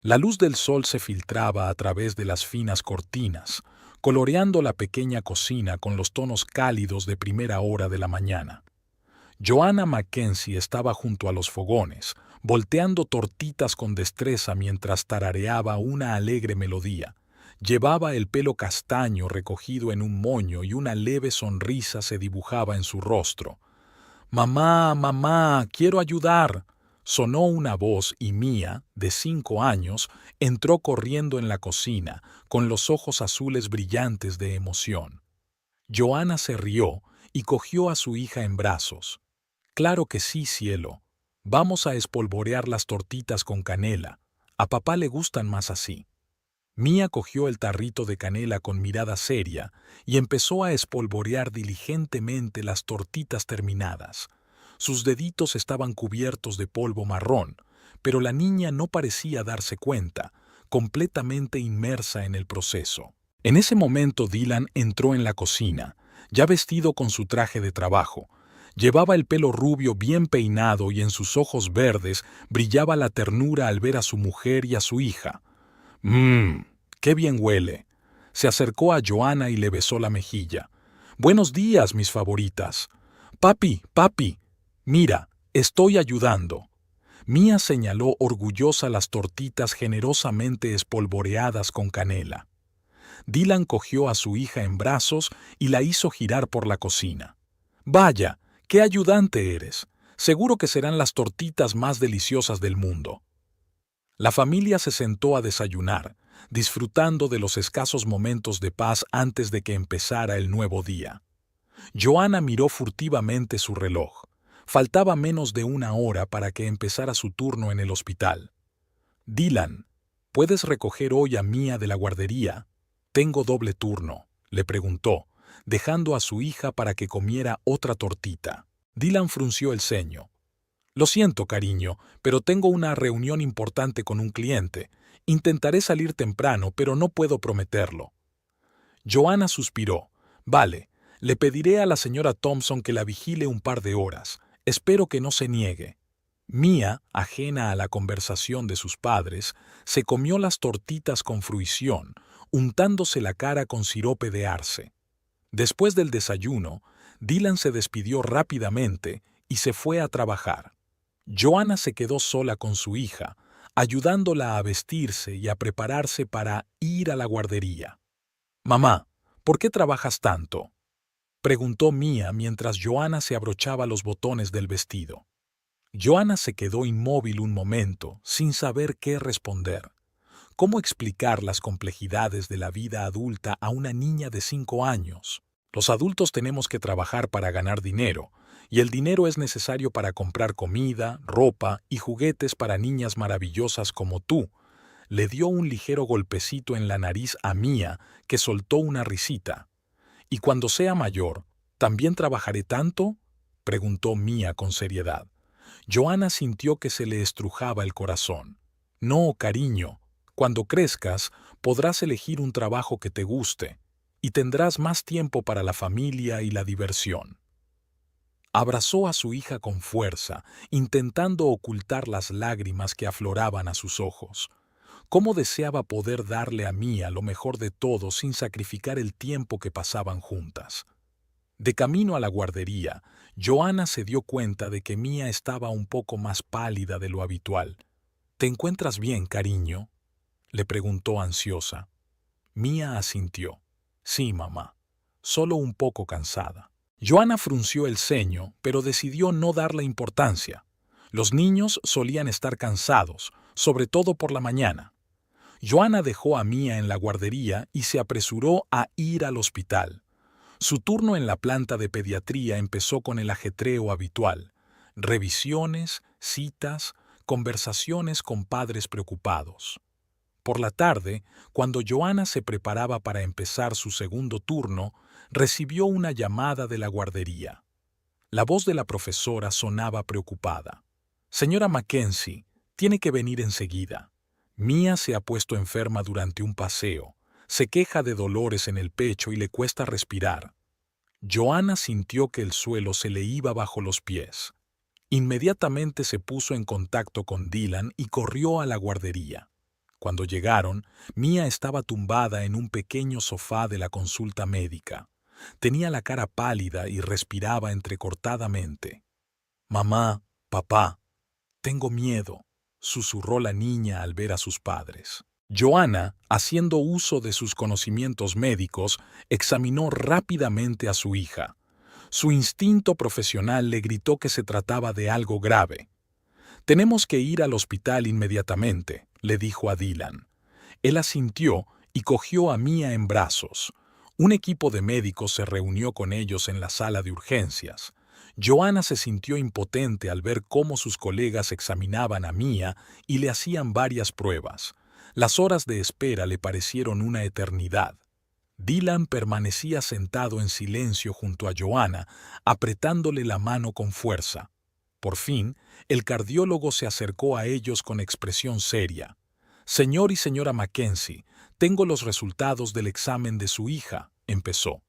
La luz del sol se filtraba a través de las finas cortinas, coloreando la pequeña cocina con los tonos cálidos de primera hora de la mañana. Joanna Mackenzie estaba junto a los fogones, volteando tortitas con destreza mientras tarareaba una alegre melodía. Llevaba el pelo castaño recogido en un moño y una leve sonrisa se dibujaba en su rostro. «Mamá, mamá, quiero ayudar», sonó una voz y Mia, de 5 años, entró corriendo en la cocina, con los ojos azules brillantes de emoción. Joanna se rió y cogió a su hija en brazos. «Claro que sí, cielo. Vamos a espolvorear las tortitas con canela. A papá le gustan más así». Mia cogió el tarrito de canela con mirada seria y empezó a espolvorear diligentemente las tortitas terminadas. Sus deditos estaban cubiertos de polvo marrón, pero la niña no parecía darse cuenta, completamente inmersa en el proceso. En ese momento Dylan entró en la cocina, ya vestido con su traje de trabajo. Llevaba el pelo rubio bien peinado y en sus ojos verdes brillaba la ternura al ver a su mujer y a su hija. «Mmm, qué bien huele». Se acercó a Joanna y le besó la mejilla. «Buenos días, mis favoritas». «Papi, papi, mira, estoy ayudando». Mia señaló orgullosa las tortitas generosamente espolvoreadas con canela. Dylan cogió a su hija en brazos y la hizo girar por la cocina. «Vaya, qué ayudante eres. Seguro que serán las tortitas más deliciosas del mundo». La familia se sentó a desayunar, disfrutando de los escasos momentos de paz antes de que empezara el nuevo día. Joanna miró furtivamente su reloj. Faltaba menos de 1 hora para que empezara su turno en el hospital. «Dylan, ¿puedes recoger hoy a Mia de la guardería? Tengo doble turno», le preguntó, dejando a su hija para que comiera otra tortita. Dylan frunció el ceño. «Lo siento, cariño, pero tengo una reunión importante con un cliente. Intentaré salir temprano, pero no puedo prometerlo». Joanna suspiró. «Vale, le pediré a la señora Thompson que la vigile un par de horas. Espero que no se niegue». Mia, ajena a la conversación de sus padres, se comió las tortitas con fruición, untándose la cara con sirope de arce. Después del desayuno, Dylan se despidió rápidamente y se fue a trabajar. Joanna se quedó sola con su hija, ayudándola a vestirse y a prepararse para ir a la guardería. «Mamá, ¿por qué trabajas tanto?», preguntó Mia mientras Joanna se abrochaba los botones del vestido. Joanna se quedó inmóvil un momento, sin saber qué responder. ¿Cómo explicar las complejidades de la vida adulta a una niña de 5 años? Los adultos tenemos que trabajar para ganar dinero, y el dinero es necesario para comprar comida, ropa y juguetes para niñas maravillosas como tú. Le dio un ligero golpecito en la nariz a Mia, que soltó una risita. «¿Y cuando sea mayor, también trabajaré tanto?», preguntó Mia con seriedad. Joanna sintió que se le estrujaba el corazón. «No, cariño. Cuando crezcas, podrás elegir un trabajo que te guste, y tendrás más tiempo para la familia y la diversión». Abrazó a su hija con fuerza, intentando ocultar las lágrimas que afloraban a sus ojos. Cómo deseaba poder darle a Mia lo mejor de todo sin sacrificar el tiempo que pasaban juntas. De camino a la guardería, Joanna se dio cuenta de que Mia estaba un poco más pálida de lo habitual. «¿Te encuentras bien, cariño?», le preguntó ansiosa. Mia asintió. «Sí, mamá. Solo un poco cansada». Joanna frunció el ceño, pero decidió no darle importancia. Los niños solían estar cansados, sobre todo por la mañana. Joanna dejó a Mia en la guardería y se apresuró a ir al hospital. Su turno en la planta de pediatría empezó con el ajetreo habitual: revisiones, citas, conversaciones con padres preocupados. Por la tarde, cuando Joanna se preparaba para empezar su segundo turno, recibió una llamada de la guardería. La voz de la profesora sonaba preocupada. «Señora Mackenzie, tiene que venir enseguida. Mia se ha puesto enferma durante un paseo. Se queja de dolores en el pecho y le cuesta respirar». Joanna sintió que el suelo se le iba bajo los pies. Inmediatamente se puso en contacto con Dylan y corrió a la guardería. Cuando llegaron, Mía estaba tumbada en un pequeño sofá de la consulta médica. Tenía la cara pálida y respiraba entrecortadamente. «Mamá, papá, tengo miedo», susurró la niña al ver a sus padres. Joanna, haciendo uso de sus conocimientos médicos, examinó rápidamente a su hija. Su instinto profesional le gritó que se trataba de algo grave. «Tenemos que ir al hospital inmediatamente», le dijo a Dylan. Él asintió y cogió a Mía en brazos. Un equipo de médicos se reunió con ellos en la sala de urgencias. Joanna se sintió impotente al ver cómo sus colegas examinaban a Mía y le hacían varias pruebas. Las horas de espera le parecieron una eternidad. Dylan permanecía sentado en silencio junto a Joanna, apretándole la mano con fuerza. Por fin, el cardiólogo se acercó a ellos con expresión seria. «Señor y señora Mackenzie, tengo los resultados del examen de su hija», empezó.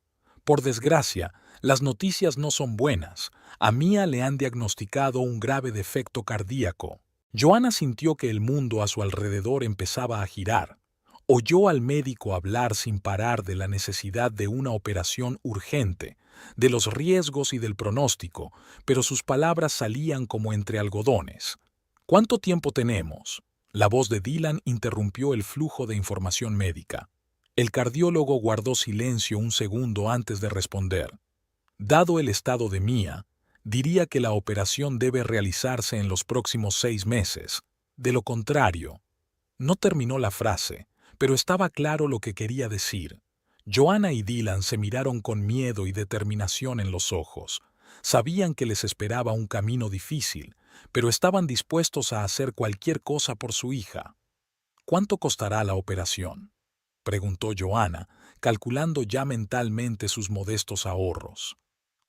«Por desgracia, las noticias no son buenas. A Mía le han diagnosticado un grave defecto cardíaco». Joanna sintió que el mundo a su alrededor empezaba a girar. Oyó al médico hablar sin parar de la necesidad de una operación urgente, de los riesgos y del pronóstico, pero sus palabras salían como entre algodones. «¿Cuánto tiempo tenemos?». La voz de Dylan interrumpió el flujo de información médica. El cardiólogo guardó silencio un segundo antes de responder. «Dado el estado de Mía, diría que la operación debe realizarse en los próximos 6 meses. De lo contrario». No terminó la frase, pero estaba claro lo que quería decir. Joanna y Dylan se miraron con miedo y determinación en los ojos. Sabían que les esperaba un camino difícil, pero estaban dispuestos a hacer cualquier cosa por su hija. «¿Cuánto costará la operación?», preguntó Joanna, calculando ya mentalmente sus modestos ahorros.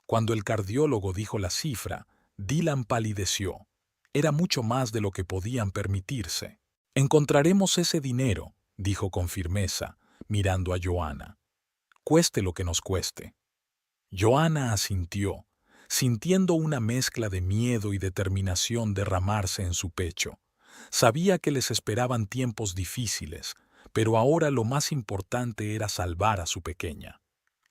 Cuando el cardiólogo dijo la cifra, Dylan palideció. Era mucho más de lo que podían permitirse. «Encontraremos ese dinero», dijo con firmeza, mirando a Joanna. «Cueste lo que nos cueste». Joanna asintió, sintiendo una mezcla de miedo y determinación derramarse en su pecho. Sabía que les esperaban tiempos difíciles, pero ahora lo más importante era salvar a su pequeña.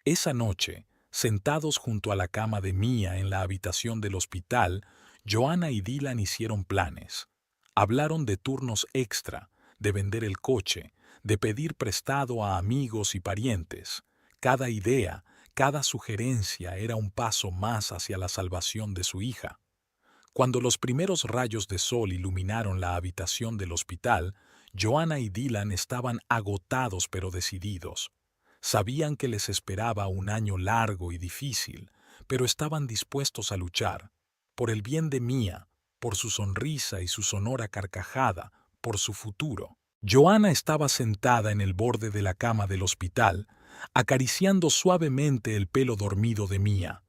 Esa noche, sentados junto a la cama de Mía en la habitación del hospital, Joanna y Dylan hicieron planes. Hablaron de turnos extra, de vender el coche, de pedir prestado a amigos y parientes. Cada idea, cada sugerencia era un paso más hacia la salvación de su hija. Cuando los primeros rayos de sol iluminaron la habitación del hospital, Joanna y Dylan estaban agotados pero decididos. Sabían que les esperaba un año largo y difícil, pero estaban dispuestos a luchar, por el bien de Mía, por su sonrisa y su sonora carcajada, por su futuro. Joanna estaba sentada en el borde de la cama del hospital, acariciando suavemente el pelo dormido de Mía.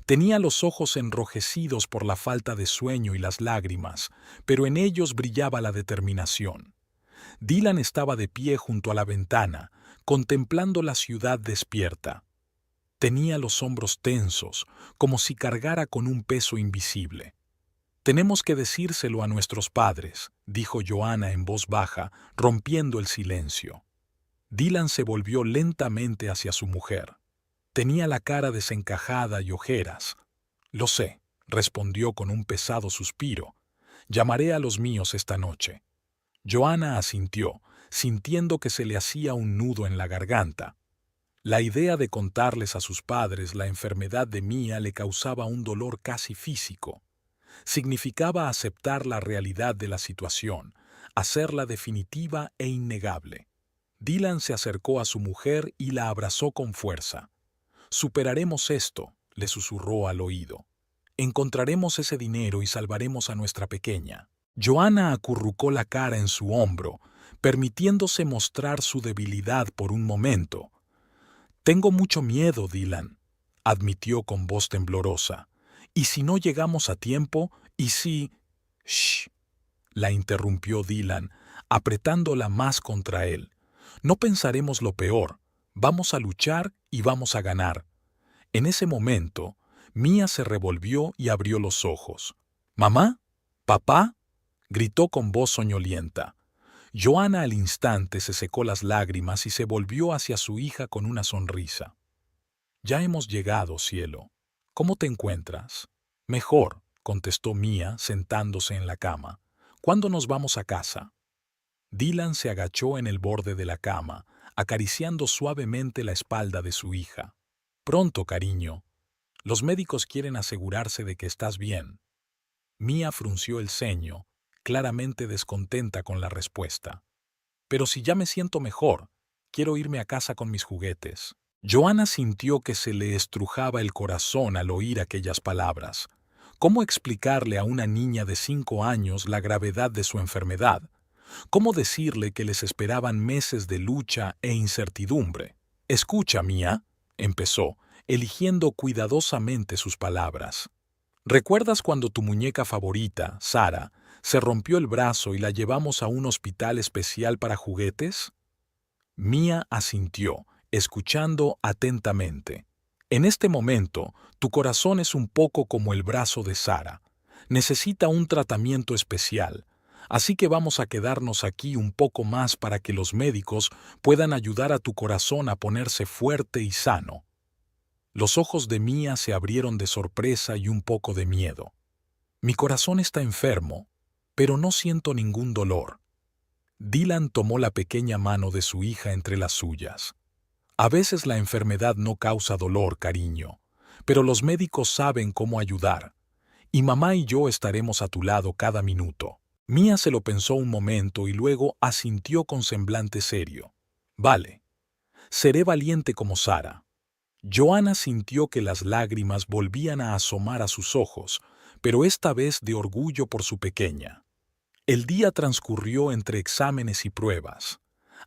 Tenía los ojos enrojecidos por la falta de sueño y las lágrimas, pero en ellos brillaba la determinación. Dylan estaba de pie junto a la ventana, contemplando la ciudad despierta. Tenía los hombros tensos, como si cargara con un peso invisible. «Tenemos que decírselo a nuestros padres», dijo Joanna en voz baja, rompiendo el silencio. Dylan se volvió lentamente hacia su mujer. Tenía la cara desencajada y ojeras. «Lo sé», respondió con un pesado suspiro. «Llamaré a los míos esta noche». Joanna asintió, sintiendo que se le hacía un nudo en la garganta. La idea de contarles a sus padres la enfermedad de Mía le causaba un dolor casi físico. Significaba aceptar la realidad de la situación, hacerla definitiva e innegable. Dylan se acercó a su mujer y la abrazó con fuerza. «Superaremos esto», le susurró al oído. «Encontraremos ese dinero y salvaremos a nuestra pequeña». Joanna acurrucó la cara en su hombro, permitiéndose mostrar su debilidad por un momento. «Tengo mucho miedo, Dylan», admitió con voz temblorosa. «¿Y si no llegamos a tiempo? ¿Y si...» «Shh», la interrumpió Dylan, apretándola más contra él. «No pensaremos lo peor. Vamos a luchar y vamos a ganar». En ese momento, Mía se revolvió y abrió los ojos. «¿Mamá? ¿Papá?», gritó con voz soñolienta. Joanna al instante se secó las lágrimas y se volvió hacia su hija con una sonrisa. «Ya hemos llegado, cielo. ¿Cómo te encuentras?» «Mejor», contestó Mia, sentándose en la cama. «¿Cuándo nos vamos a casa?» Dylan se agachó en el borde de la cama, acariciando suavemente la espalda de su hija. «Pronto, cariño. Los médicos quieren asegurarse de que estás bien». Mia frunció el ceño, claramente descontenta con la respuesta. «Pero si ya me siento mejor, quiero irme a casa con mis juguetes». Joanna sintió que se le estrujaba el corazón al oír aquellas palabras. ¿Cómo explicarle a una niña de 5 años la gravedad de su enfermedad? ¿Cómo decirle que les esperaban meses de lucha e incertidumbre? «Escucha, Mia», empezó, eligiendo cuidadosamente sus palabras. «¿Recuerdas cuando tu muñeca favorita, Sara, se rompió el brazo y la llevamos a un hospital especial para juguetes?» Mia asintió, escuchando atentamente. «En este momento, tu corazón es un poco como el brazo de Sara. Necesita un tratamiento especial, así que vamos a quedarnos aquí un poco más para que los médicos puedan ayudar a tu corazón a ponerse fuerte y sano». Los ojos de Mia se abrieron de sorpresa y un poco de miedo. «Mi corazón está enfermo, pero no siento ningún dolor». Dylan tomó la pequeña mano de su hija entre las suyas. «A veces la enfermedad no causa dolor, cariño, pero los médicos saben cómo ayudar, y mamá y yo estaremos a tu lado cada minuto». Mia se lo pensó un momento y luego asintió con semblante serio. «Vale, seré valiente como Sara». Joanna sintió que las lágrimas volvían a asomar a sus ojos, pero esta vez de orgullo por su pequeña. El día transcurrió entre exámenes y pruebas.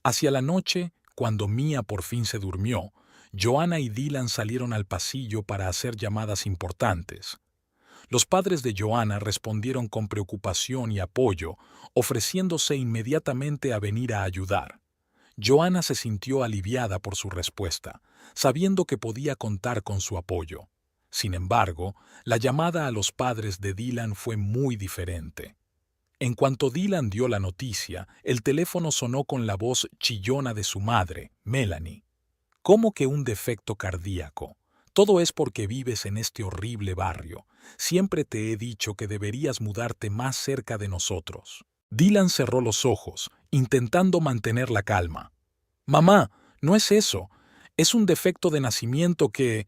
Hacia la noche, cuando Mia por fin se durmió, Joanna y Dylan salieron al pasillo para hacer llamadas importantes. Los padres de Joanna respondieron con preocupación y apoyo, ofreciéndose inmediatamente a venir a ayudar. Joanna se sintió aliviada por su respuesta, sabiendo que podía contar con su apoyo. Sin embargo, la llamada a los padres de Dylan fue muy diferente. En cuanto Dylan dio la noticia, el teléfono sonó con la voz chillona de su madre, Melanie. «¿Cómo que un defecto cardíaco? Todo es porque vives en este horrible barrio. Siempre te he dicho que deberías mudarte más cerca de nosotros». Dylan cerró los ojos, intentando mantener la calma. «Mamá, no es eso. Es un defecto de nacimiento que...»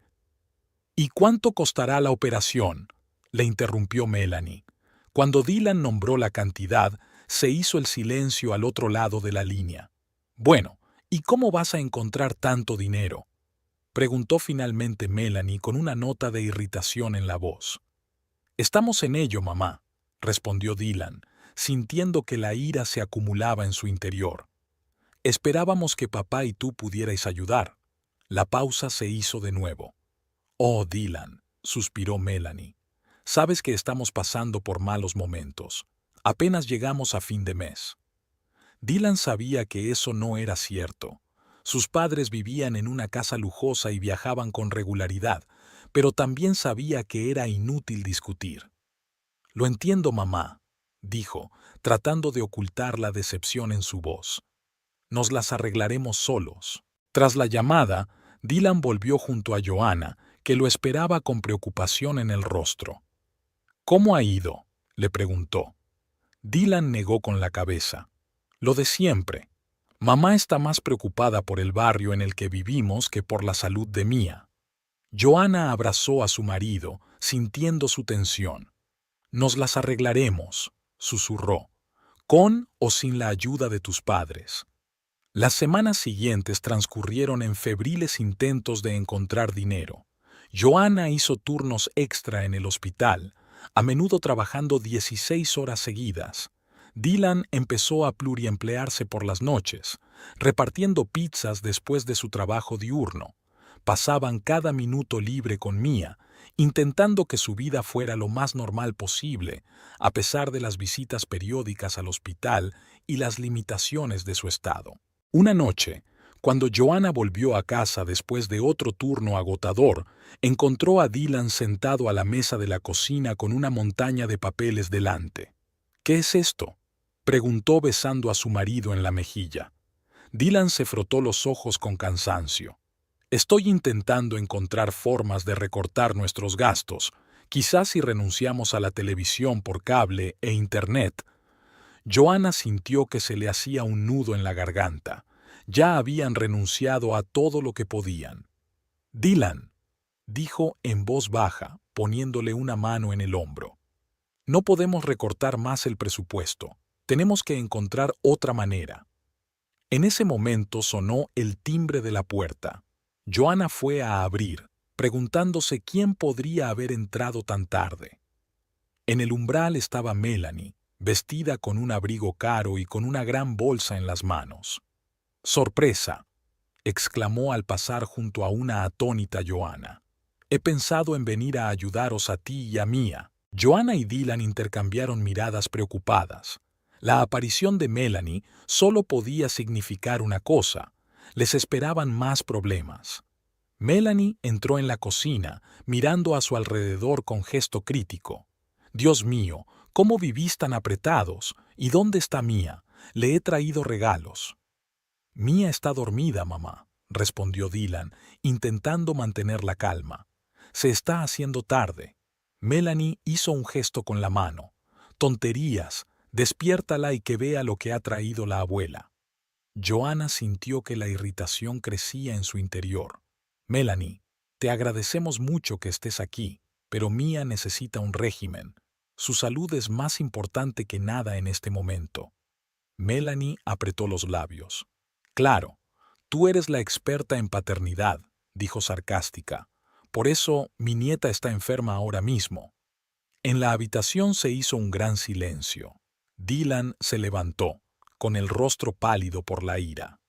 «¿Y cuánto costará la operación?», le interrumpió Melanie. Cuando Dylan nombró la cantidad, se hizo el silencio al otro lado de la línea. «Bueno, ¿y cómo vas a encontrar tanto dinero?», preguntó finalmente Melanie con una nota de irritación en la voz. «Estamos en ello, mamá», respondió Dylan, sintiendo que la ira se acumulaba en su interior. «Esperábamos que papá y tú pudierais ayudar». La pausa se hizo de nuevo. «Oh, Dylan», suspiró Melanie. «Sabes que estamos pasando por malos momentos. Apenas llegamos a fin de mes». Dylan sabía que eso no era cierto. Sus padres vivían en una casa lujosa y viajaban con regularidad, pero también sabía que era inútil discutir. «Lo entiendo, mamá», dijo, tratando de ocultar la decepción en su voz. «Nos las arreglaremos solos». Tras la llamada, Dylan volvió junto a Joanna, que lo esperaba con preocupación en el rostro. «¿Cómo ha ido?», le preguntó. Dylan negó con la cabeza. «Lo de siempre. Mamá está más preocupada por el barrio en el que vivimos que por la salud de Mia». Joanna abrazó a su marido, sintiendo su tensión. «Nos las arreglaremos», susurró, «con o sin la ayuda de tus padres». Las semanas siguientes transcurrieron en febriles intentos de encontrar dinero. Joanna hizo turnos extra en el hospital, a menudo trabajando 16 horas seguidas. Dylan empezó a pluriemplearse por las noches, repartiendo pizzas después de su trabajo diurno. Pasaban cada minuto libre con Mia, intentando que su vida fuera lo más normal posible, a pesar de las visitas periódicas al hospital y las limitaciones de su estado. Una noche, cuando Joanna volvió a casa después de otro turno agotador, encontró a Dylan sentado a la mesa de la cocina con una montaña de papeles delante. «¿Qué es esto?», Preguntó besando a su marido en la mejilla. Dylan se frotó los ojos con cansancio. Estoy intentando encontrar formas de recortar nuestros gastos. Quizás si renunciamos a la televisión por cable e internet. Joanna sintió que se le hacía un nudo en la garganta. Ya habían renunciado a todo lo que podían. Dylan, dijo en voz baja, poniéndole una mano en el hombro. No podemos recortar más el presupuesto. Tenemos que encontrar otra manera. En ese momento sonó el timbre de la puerta. Joanna fue a abrir, preguntándose quién podría haber entrado tan tarde. En el umbral estaba Melanie, vestida con un abrigo caro y con una gran bolsa en las manos. «¡Sorpresa!», exclamó al pasar junto a una atónita Joanna. «He pensado en venir a ayudaros a ti y a Mia». Joanna y Dylan intercambiaron miradas preocupadas. La aparición de Melanie solo podía significar una cosa: les esperaban más problemas. Melanie entró en la cocina, mirando a su alrededor con gesto crítico. «Dios mío, ¿cómo vivís tan apretados? ¿Y dónde está Mia? Le he traído regalos». «Mia está dormida, mamá», respondió Dylan, intentando mantener la calma. «Se está haciendo tarde». Melanie hizo un gesto con la mano. «Tonterías, despiértala y que vea lo que ha traído la abuela». Joanna sintió que la irritación crecía en su interior. «Melanie, te agradecemos mucho que estés aquí, pero Mia necesita un régimen. Su salud es más importante que nada en este momento». Melanie apretó los labios. «Claro, tú eres la experta en paternidad», dijo sarcástica. «Por eso mi nieta está enferma ahora mismo». En la habitación se hizo un gran silencio. Dylan se levantó, con el rostro pálido por la ira.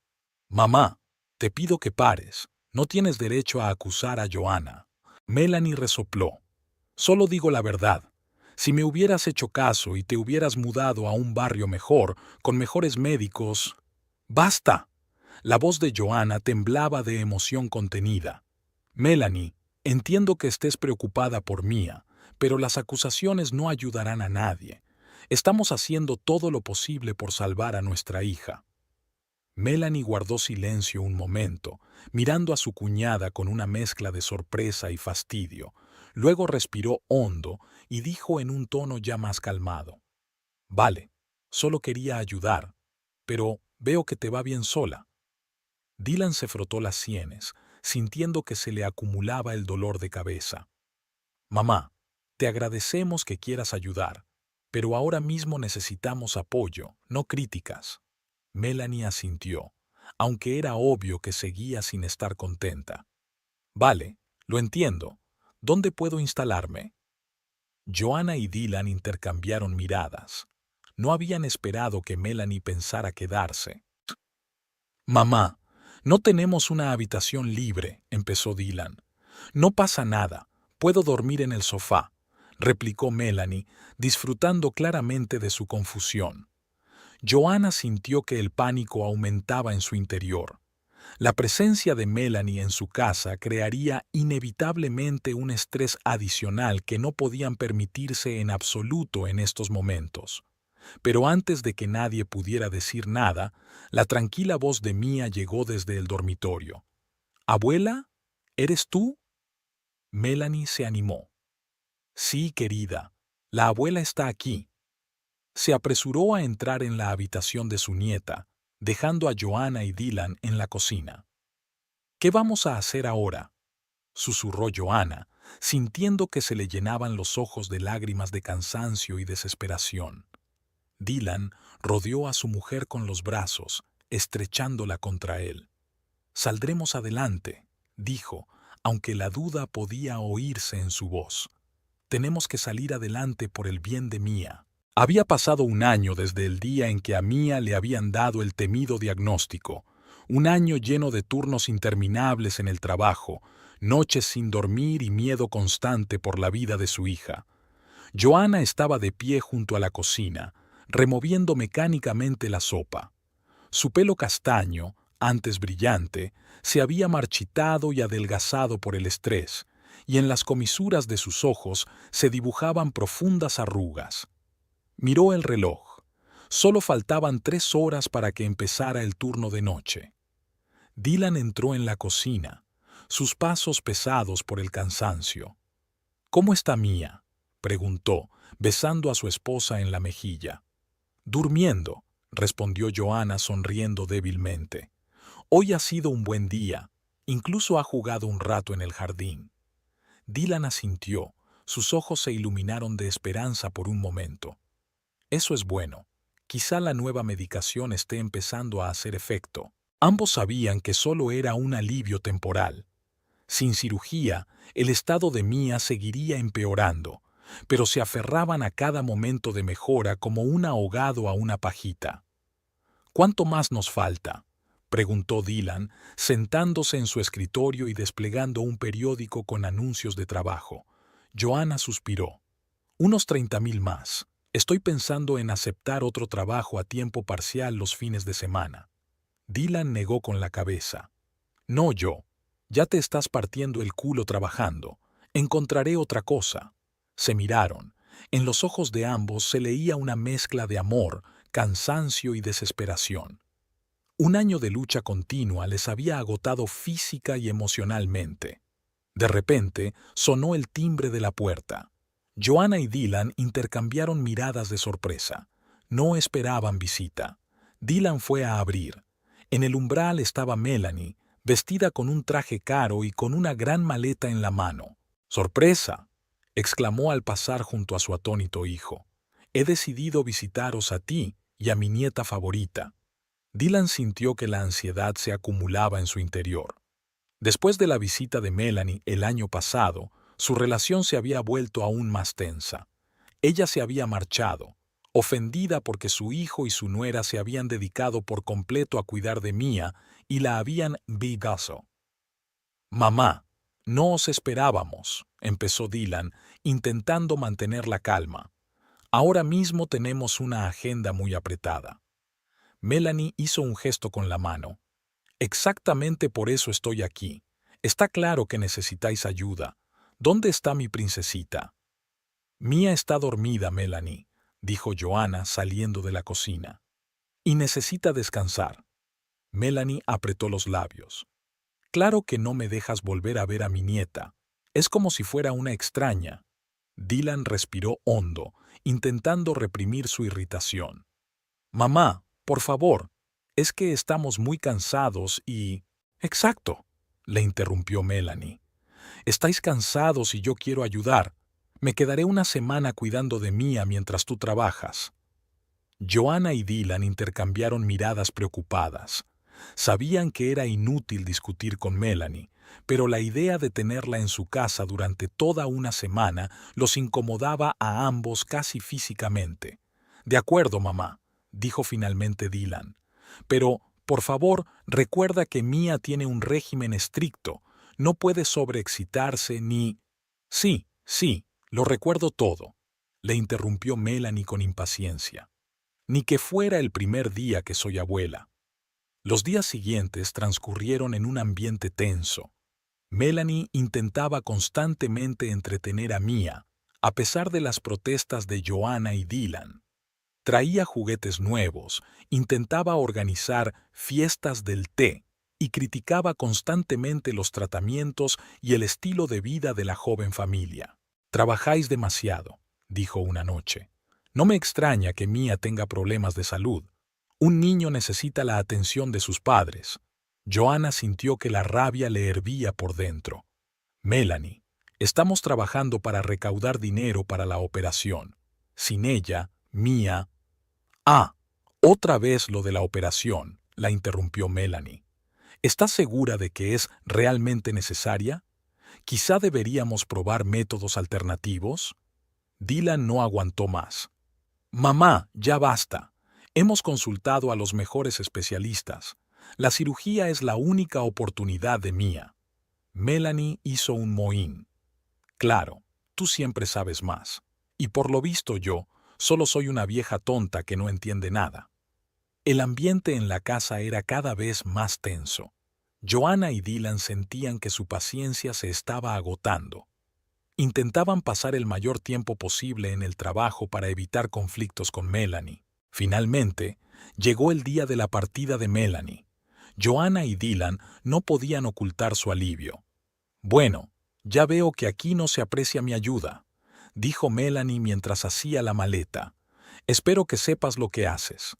«Mamá, te pido que pares. No tienes derecho a acusar a Joanna». Melanie resopló. «Solo digo la verdad. Si me hubieras hecho caso y te hubieras mudado a un barrio mejor, con mejores médicos...» «¡Basta!». La voz de Joanna temblaba de emoción contenida. «Melanie, entiendo que estés preocupada por Mia, pero las acusaciones no ayudarán a nadie. Estamos haciendo todo lo posible por salvar a nuestra hija». Melanie guardó silencio un momento, mirando a su cuñada con una mezcla de sorpresa y fastidio. Luego respiró hondo y dijo en un tono ya más calmado: «Vale, solo quería ayudar, pero veo que te va bien sola». Dylan se frotó las sienes, sintiendo que se le acumulaba el dolor de cabeza. «Mamá, te agradecemos que quieras ayudar, pero ahora mismo necesitamos apoyo, no críticas». Melanie asintió, aunque era obvio que seguía sin estar contenta. «Vale, lo entiendo. ¿Dónde puedo instalarme?» Joanna y Dylan intercambiaron miradas. No habían esperado que Melanie pensara quedarse. «Mamá, no tenemos una habitación libre», empezó Dylan. «No pasa nada, puedo dormir en el sofá», replicó Melanie, disfrutando claramente de su confusión. Joanna sintió que el pánico aumentaba en su interior. La presencia de Melanie en su casa crearía inevitablemente un estrés adicional que no podían permitirse en absoluto en estos momentos. Pero antes de que nadie pudiera decir nada, la tranquila voz de Mia llegó desde el dormitorio. «¿Abuela? ¿Eres tú?» Melanie se animó. «Sí, querida, la abuela está aquí». Se apresuró a entrar en la habitación de su nieta, dejando a Joanna y Dylan en la cocina. «¿Qué vamos a hacer ahora?», susurró Joanna, sintiendo que se le llenaban los ojos de lágrimas de cansancio y desesperación. Dylan rodeó a su mujer con los brazos, estrechándola contra él. «Saldremos adelante», dijo, aunque la duda podía oírse en su voz. «Tenemos que salir adelante por el bien de Mia». Había pasado un año desde el día en que a Mia le habían dado el temido diagnóstico, un año lleno de turnos interminables en el trabajo, noches sin dormir y miedo constante por la vida de su hija. Joanna estaba de pie junto a la cocina, removiendo mecánicamente la sopa. Su pelo castaño, antes brillante, se había marchitado y adelgazado por el estrés, y en las comisuras de sus ojos se dibujaban profundas arrugas. Miró el reloj. Solo faltaban 3 horas para que empezara el turno de noche. Dylan entró en la cocina, sus pasos pesados por el cansancio. «¿Cómo está Mia?», preguntó, besando a su esposa en la mejilla. «Durmiendo», respondió Joanna sonriendo débilmente. «Hoy ha sido un buen día. Incluso ha jugado un rato en el jardín». Dylan asintió, sus ojos se iluminaron de esperanza por un momento. «Eso es bueno. Quizá la nueva medicación esté empezando a hacer efecto». Ambos sabían que solo era un alivio temporal. Sin cirugía, el estado de Mia seguiría empeorando, pero se aferraban a cada momento de mejora como un ahogado a una pajita. «¿Cuánto más nos falta?», preguntó Dylan, sentándose en su escritorio y desplegando un periódico con anuncios de trabajo. Joanna suspiró. «Unos 30,000 más. Estoy pensando en aceptar otro trabajo a tiempo parcial los fines de semana». Dylan negó con la cabeza. «No, yo. Ya te estás partiendo el culo trabajando. Encontraré otra cosa». Se miraron. En los ojos de ambos se leía una mezcla de amor, cansancio y desesperación. Un año de lucha continua les había agotado física y emocionalmente. De repente, sonó el timbre de la puerta. Joanna y Dylan intercambiaron miradas de sorpresa. No esperaban visita. Dylan fue a abrir. En el umbral estaba Melanie, vestida con un traje caro y con una gran maleta en la mano. «¡Sorpresa!», exclamó al pasar junto a su atónito hijo. «He decidido visitaros a ti y a mi nieta favorita». Dylan sintió que la ansiedad se acumulaba en su interior. Después de la visita de Melanie el año pasado, su relación se había vuelto aún más tensa. Ella se había marchado, ofendida porque su hijo y su nuera se habían dedicado por completo a cuidar de Mia y la habían vigado. «Mamá, no os esperábamos», empezó Dylan, intentando mantener la calma. «Ahora mismo tenemos una agenda muy apretada». Melanie hizo un gesto con la mano. «Exactamente por eso estoy aquí. Está claro que necesitáis ayuda. ¿Dónde está mi princesita?» «Mia está dormida, Melanie», dijo Joanna saliendo de la cocina. «Y necesita descansar». Melanie apretó los labios. «Claro que no me dejas volver a ver a mi nieta. Es como si fuera una extraña». Dylan respiró hondo, intentando reprimir su irritación. «Mamá, por favor, es que estamos muy cansados y...» «Exacto», le interrumpió Melanie. «Estáis cansados y yo quiero ayudar. Me quedaré una semana cuidando de Mia mientras tú trabajas». Joanna y Dylan intercambiaron miradas preocupadas. Sabían que era inútil discutir con Melanie, pero la idea de tenerla en su casa durante toda una semana los incomodaba a ambos casi físicamente. «De acuerdo, mamá», dijo finalmente Dylan. «Pero, por favor, recuerda que Mia tiene un régimen estricto. No puede sobreexcitarse ni...» «Sí, sí, lo recuerdo todo», le interrumpió Melanie con impaciencia. «Ni que fuera el primer día que soy abuela». Los días siguientes transcurrieron en un ambiente tenso. Melanie intentaba constantemente entretener a Mia, a pesar de las protestas de Joanna y Dylan. Traía juguetes nuevos, intentaba organizar fiestas del té y criticaba constantemente los tratamientos y el estilo de vida de la joven familia. «Trabajáis demasiado», dijo una noche. «No me extraña que Mia tenga problemas de salud. Un niño necesita la atención de sus padres». Joanna sintió que la rabia le hervía por dentro. «Melanie, estamos trabajando para recaudar dinero para la operación. Sin ella, Mia...» «Ah, otra vez lo de la operación», la interrumpió Melanie. «¿Estás segura de que es realmente necesaria? Quizá deberíamos probar métodos alternativos». Dylan no aguantó más. «Mamá, ya basta. Hemos consultado a los mejores especialistas. La cirugía es la única oportunidad de Mia». Melanie hizo un mohín. «Claro, tú siempre sabes más. Y por lo visto yo solo soy una vieja tonta que no entiende nada». El ambiente en la casa era cada vez más tenso. Joanna y Dylan sentían que su paciencia se estaba agotando. Intentaban pasar el mayor tiempo posible en el trabajo para evitar conflictos con Melanie. Finalmente, llegó el día de la partida de Melanie. Joanna y Dylan no podían ocultar su alivio. «Bueno, ya veo que aquí no se aprecia mi ayuda», dijo Melanie mientras hacía la maleta. «Espero que sepas lo que haces».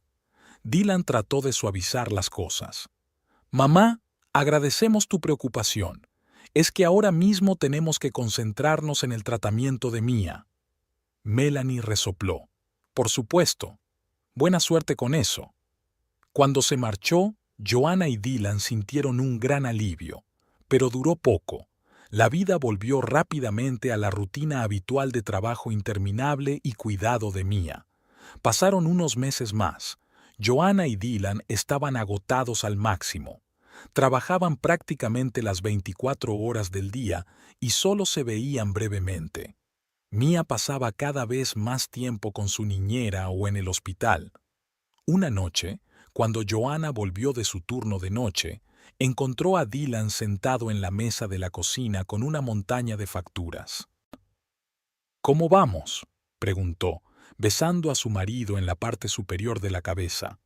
Dylan trató de suavizar las cosas. «Mamá, agradecemos tu preocupación. Es que ahora mismo tenemos que concentrarnos en el tratamiento de Mia». Melanie resopló. «Por supuesto. Buena suerte con eso». Cuando se marchó, Joanna y Dylan sintieron un gran alivio, pero duró poco. La vida volvió rápidamente a la rutina habitual de trabajo interminable y cuidado de Mia. Pasaron unos meses más. Joanna y Dylan estaban agotados al máximo. Trabajaban prácticamente las 24 horas del día y solo se veían brevemente. Mia pasaba cada vez más tiempo con su niñera o en el hospital. Una noche, cuando Joanna volvió de su turno de noche, encontró a Dylan sentado en la mesa de la cocina con una montaña de facturas. «¿Cómo vamos?», preguntó, besando a su marido en la parte superior de la cabeza.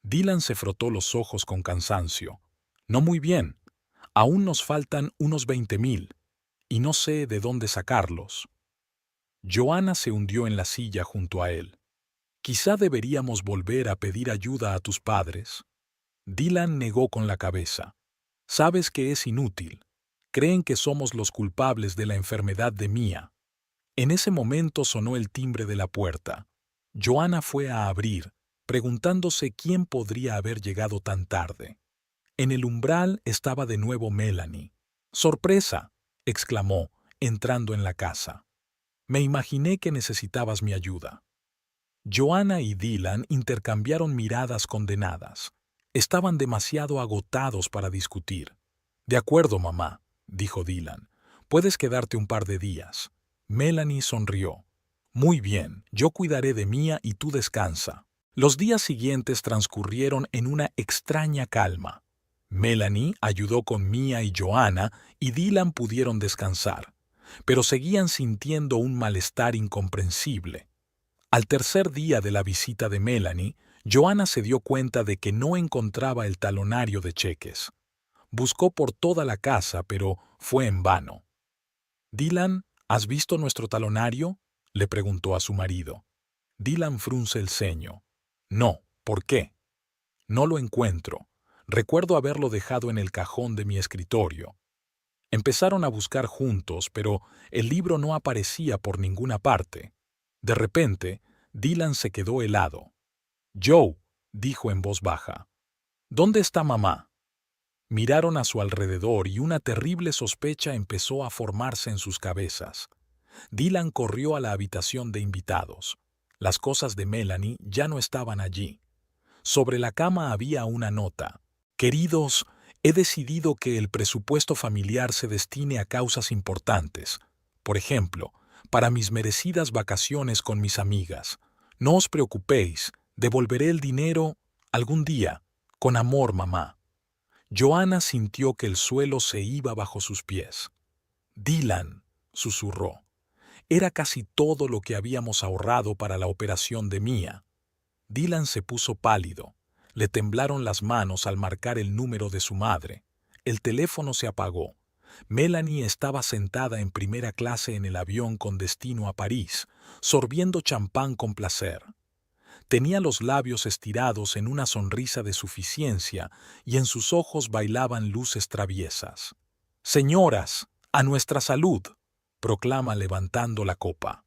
Dylan se frotó los ojos con cansancio. «No muy bien. Aún nos faltan unos 20.000, y no sé de dónde sacarlos». Joanna se hundió en la silla junto a él. «Quizá deberíamos volver a pedir ayuda a tus padres». Dylan negó con la cabeza. «Sabes que es inútil. Creen que somos los culpables de la enfermedad de Mia». En ese momento sonó el timbre de la puerta. Joanna fue a abrir, preguntándose quién podría haber llegado tan tarde. En el umbral estaba de nuevo Melanie. «¡Sorpresa!», exclamó, entrando en la casa. «Me imaginé que necesitabas mi ayuda». Joanna y Dylan intercambiaron miradas condenadas. Estaban demasiado agotados para discutir. «De acuerdo, mamá», dijo Dylan. «Puedes quedarte un par de días». Melanie sonrió. «Muy bien, yo cuidaré de Mia y tú descansa». Los días siguientes transcurrieron en una extraña calma. Melanie ayudó con Mia y Joanna y Dylan pudieron descansar, pero seguían sintiendo un malestar incomprensible. Al tercer día de la visita de Melanie, Joanna se dio cuenta de que no encontraba el talonario de cheques. Buscó por toda la casa, pero fue en vano. «Dylan, ¿has visto nuestro talonario?», le preguntó a su marido. Dylan frunce el ceño. «No, ¿por qué?». «No lo encuentro. Recuerdo haberlo dejado en el cajón de mi escritorio». Empezaron a buscar juntos, pero el libro no aparecía por ninguna parte. De repente, Dylan se quedó helado. «Joe», dijo en voz baja, «¿dónde está mamá?». Miraron a su alrededor y una terrible sospecha empezó a formarse en sus cabezas. Dylan corrió a la habitación de invitados. Las cosas de Melanie ya no estaban allí. Sobre la cama había una nota. «Queridos, he decidido que el presupuesto familiar se destine a causas importantes. Por ejemplo, para mis merecidas vacaciones con mis amigas. No os preocupéis, devolveré el dinero algún día. Con amor, mamá». Joanna sintió que el suelo se iba bajo sus pies. «Dylan», susurró, «era casi todo lo que habíamos ahorrado para la operación de Mia». Dylan se puso pálido. Le temblaron las manos al marcar el número de su madre. El teléfono se apagó. Melanie estaba sentada en primera clase en el avión con destino a París, sorbiendo champán con placer. Tenía los labios estirados en una sonrisa de suficiencia y en sus ojos bailaban luces traviesas. «Señoras, a nuestra salud», proclama levantando la copa.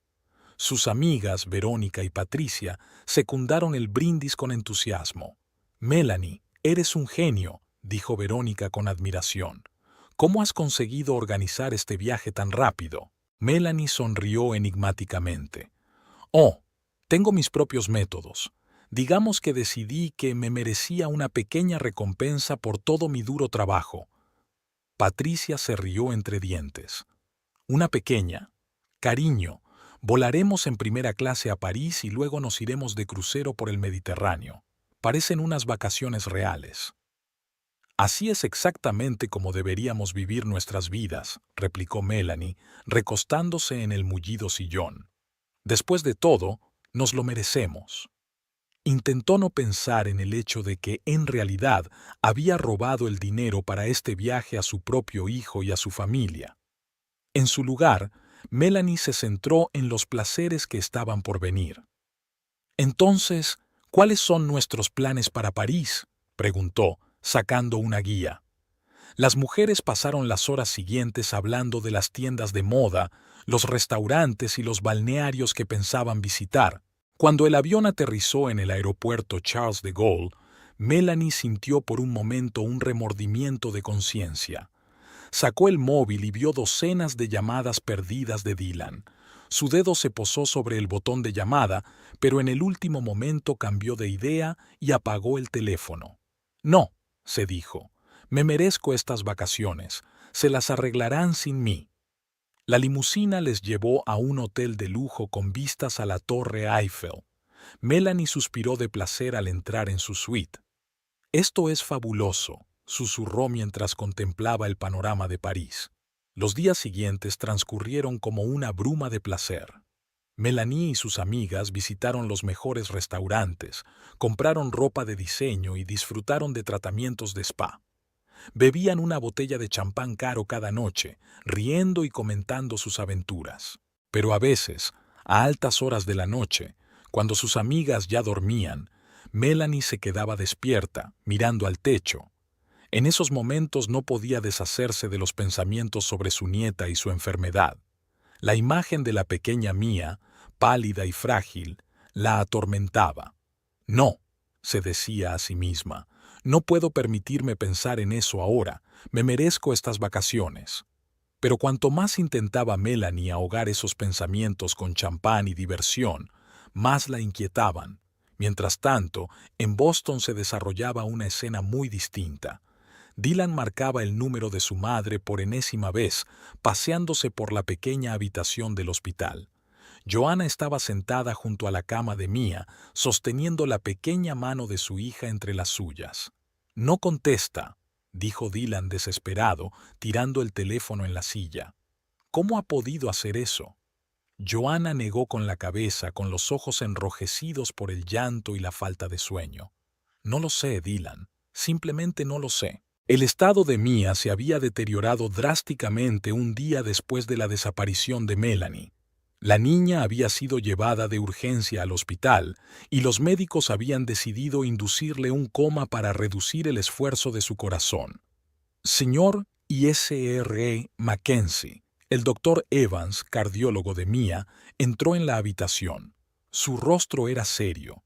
Sus amigas, Verónica y Patricia, secundaron el brindis con entusiasmo. «Melanie, eres un genio», dijo Verónica con admiración. «¿Cómo has conseguido organizar este viaje tan rápido?». Melanie sonrió enigmáticamente. «Oh, tengo mis propios métodos. Digamos que decidí que me merecía una pequeña recompensa por todo mi duro trabajo». Patricia se rió entre dientes. «Una pequeña. Cariño, volaremos en primera clase a París y luego nos iremos de crucero por el Mediterráneo. Parecen unas vacaciones reales». «Así es exactamente como deberíamos vivir nuestras vidas», replicó Melanie, recostándose en el mullido sillón. «Después de todo, nos lo merecemos». Intentó no pensar en el hecho de que, en realidad, había robado el dinero para este viaje a su propio hijo y a su familia. En su lugar, Melanie se centró en los placeres que estaban por venir. «Entonces, ¿cuáles son nuestros planes para París?», preguntó, sacando una guía. Las mujeres pasaron las horas siguientes hablando de las tiendas de moda, los restaurantes y los balnearios que pensaban visitar. Cuando el avión aterrizó en el aeropuerto Charles de Gaulle, Melanie sintió por un momento un remordimiento de conciencia. Sacó el móvil y vio docenas de llamadas perdidas de Dylan. Su dedo se posó sobre el botón de llamada, pero en el último momento cambió de idea y apagó el teléfono. «No», se dijo, «me merezco estas vacaciones. Se las arreglarán sin mí». La limusina les llevó a un hotel de lujo con vistas a la Torre Eiffel. Melanie suspiró de placer al entrar en su suite. «Esto es fabuloso», susurró mientras contemplaba el panorama de París. Los días siguientes transcurrieron como una bruma de placer. Melanie y sus amigas visitaron los mejores restaurantes, compraron ropa de diseño y disfrutaron de tratamientos de spa. Bebían una botella de champán caro cada noche, riendo y comentando sus aventuras. Pero a veces, a altas horas de la noche, cuando sus amigas ya dormían, Melanie se quedaba despierta, mirando al techo. En esos momentos no podía deshacerse de los pensamientos sobre su nieta y su enfermedad. La imagen de la pequeña Mia, pálida y frágil, la atormentaba. «No», se decía a sí misma, «no puedo permitirme pensar en eso ahora, me merezco estas vacaciones». Pero cuanto más intentaba Melanie ahogar esos pensamientos con champán y diversión, más la inquietaban. Mientras tanto, en Boston se desarrollaba una escena muy distinta. Dylan marcaba el número de su madre por enésima vez, paseándose por la pequeña habitación del hospital. Joanna estaba sentada junto a la cama de Mia, sosteniendo la pequeña mano de su hija entre las suyas. «No contesta», dijo Dylan desesperado, tirando el teléfono en la silla. «¿Cómo ha podido hacer eso?». Joanna negó con la cabeza, con los ojos enrojecidos por el llanto y la falta de sueño. «No lo sé, Dylan. Simplemente no lo sé». El estado de Mia se había deteriorado drásticamente un día después de la desaparición de Melanie. La niña había sido llevada de urgencia al hospital y los médicos habían decidido inducirle un coma para reducir el esfuerzo de su corazón. Señor I.S.R. Mackenzie, el doctor Evans, cardiólogo de Mia, entró en la habitación. Su rostro era serio.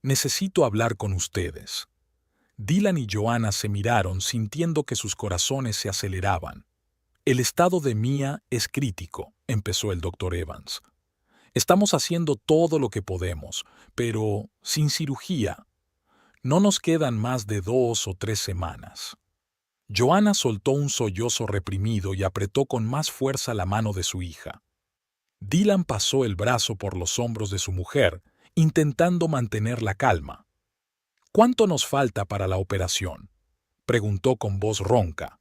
«Necesito hablar con ustedes». Dylan y Joanna se miraron sintiendo que sus corazones se aceleraban. «El estado de Mia es crítico», empezó el doctor Evans. «Estamos haciendo todo lo que podemos, pero sin cirugía. No nos quedan más de 2 o 3 semanas». Joanna soltó un sollozo reprimido y apretó con más fuerza la mano de su hija. Dylan pasó el brazo por los hombros de su mujer, intentando mantener la calma. «¿Cuánto nos falta para la operación?», preguntó con voz ronca.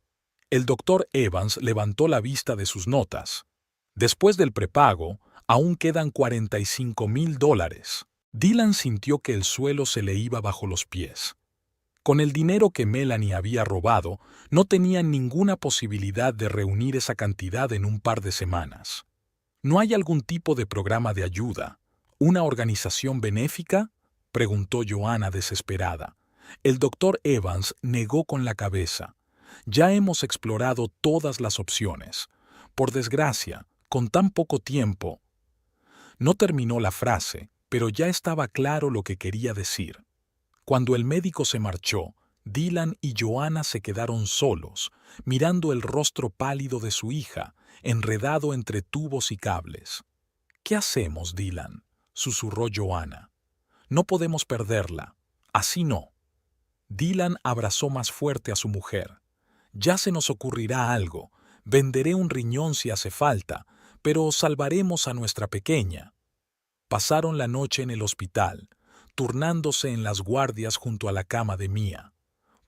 El doctor Evans levantó la vista de sus notas. «Después del prepago, aún quedan $45,000. Dylan sintió que el suelo se le iba bajo los pies. Con el dinero que Melanie había robado, no tenían ninguna posibilidad de reunir esa cantidad en un par de semanas. «¿No hay algún tipo de programa de ayuda? ¿Una organización benéfica?», preguntó Joanna desesperada. El doctor Evans negó con la cabeza. «Ya hemos explorado todas las opciones. Por desgracia, con tan poco tiempo». No terminó la frase, pero ya estaba claro lo que quería decir. Cuando el médico se marchó, Dylan y Joanna se quedaron solos, mirando el rostro pálido de su hija, enredado entre tubos y cables. «¿Qué hacemos, Dylan?», susurró Joanna. «No podemos perderla. Así no». Dylan abrazó más fuerte a su mujer. «Ya se nos ocurrirá algo. Venderé un riñón si hace falta, pero salvaremos a nuestra pequeña». Pasaron la noche en el hospital, turnándose en las guardias junto a la cama de Mia.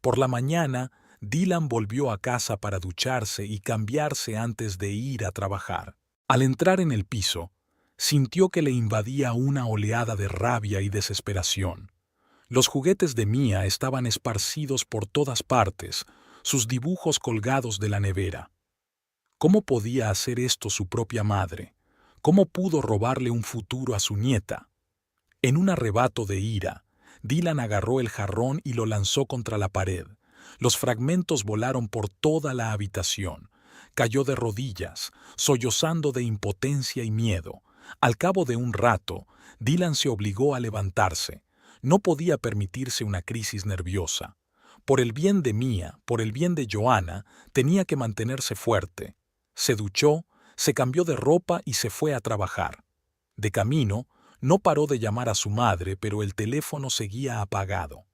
Por la mañana, Dylan volvió a casa para ducharse y cambiarse antes de ir a trabajar. Al entrar en el piso, sintió que le invadía una oleada de rabia y desesperación. Los juguetes de Mia estaban esparcidos por todas partes, sus dibujos colgados de la nevera. ¿Cómo podía hacer esto su propia madre? ¿Cómo pudo robarle un futuro a su nieta? En un arrebato de ira, Dylan agarró el jarrón y lo lanzó contra la pared. Los fragmentos volaron por toda la habitación. Cayó de rodillas, sollozando de impotencia y miedo. Al cabo de un rato, Dylan se obligó a levantarse. No podía permitirse una crisis nerviosa. Por el bien de Mia, por el bien de Joanna, tenía que mantenerse fuerte. Se duchó, se cambió de ropa y se fue a trabajar. De camino, no paró de llamar a su madre, pero el teléfono seguía apagado.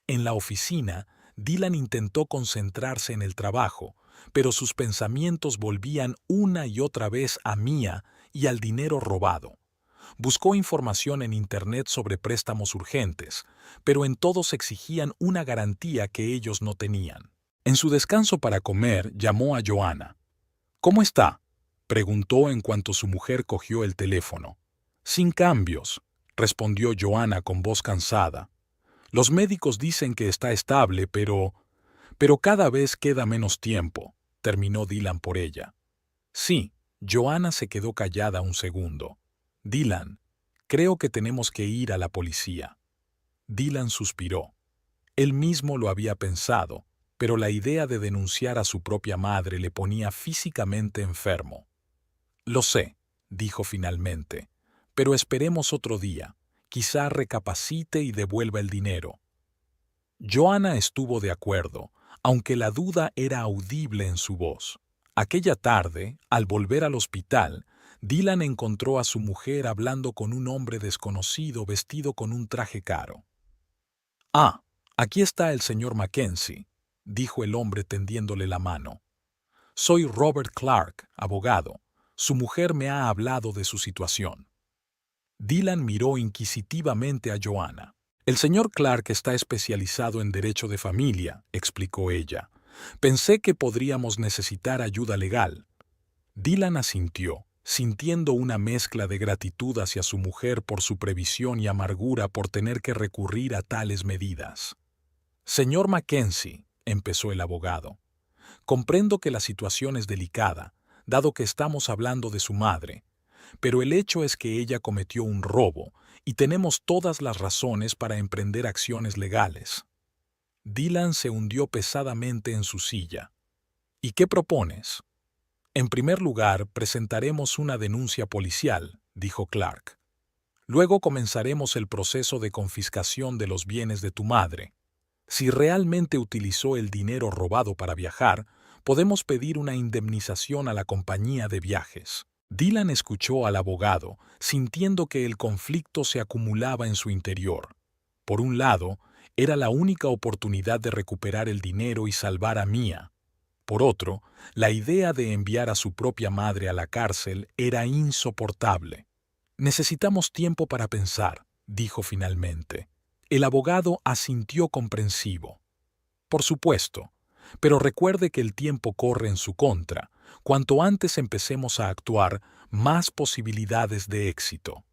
En la oficina, Dylan intentó concentrarse en el trabajo, pero sus pensamientos volvían una y otra vez a Mia y al dinero robado. Buscó información en Internet sobre préstamos urgentes, pero en todos exigían una garantía que ellos no tenían. En su descanso para comer, llamó a Joanna. «¿Cómo está?», preguntó en cuanto su mujer cogió el teléfono. «Sin cambios», respondió Joanna con voz cansada. «Los médicos dicen que está estable, pero cada vez queda menos tiempo», terminó Dylan por ella. «Sí», Joanna se quedó callada un segundo. «Dylan, creo que tenemos que ir a la policía». Dylan suspiró. Él mismo lo había pensado, pero la idea de denunciar a su propia madre le ponía físicamente enfermo. «Lo sé», dijo finalmente, «pero esperemos otro día. Quizá recapacite y devuelva el dinero». Joanna estuvo de acuerdo, aunque la duda era audible en su voz. Aquella tarde, al volver al hospital, Dylan encontró a su mujer hablando con un hombre desconocido vestido con un traje caro. «Ah, aquí está el señor Mackenzie», dijo el hombre tendiéndole la mano. «Soy Robert Clark, abogado. Su mujer me ha hablado de su situación». Dylan miró inquisitivamente a Joanna. «El señor Clark está especializado en derecho de familia», explicó ella. «Pensé que podríamos necesitar ayuda legal». Dylan asintió, sintiendo una mezcla de gratitud hacia su mujer por su previsión y amargura por tener que recurrir a tales medidas. «Señor Mackenzie», empezó el abogado, «comprendo que la situación es delicada, dado que estamos hablando de su madre, pero el hecho es que ella cometió un robo y tenemos todas las razones para emprender acciones legales». Dylan se hundió pesadamente en su silla. «¿Y qué propones?» «En primer lugar, presentaremos una denuncia policial», dijo Clark. «Luego comenzaremos el proceso de confiscación de los bienes de tu madre. Si realmente utilizó el dinero robado para viajar, podemos pedir una indemnización a la compañía de viajes». Dylan escuchó al abogado, sintiendo que el conflicto se acumulaba en su interior. Por un lado, era la única oportunidad de recuperar el dinero y salvar a Mia. Por otro, la idea de enviar a su propia madre a la cárcel era insoportable. «Necesitamos tiempo para pensar», dijo finalmente. El abogado asintió comprensivo. «Por supuesto, pero recuerde que el tiempo corre en su contra. Cuanto antes empecemos a actuar, más posibilidades de éxito».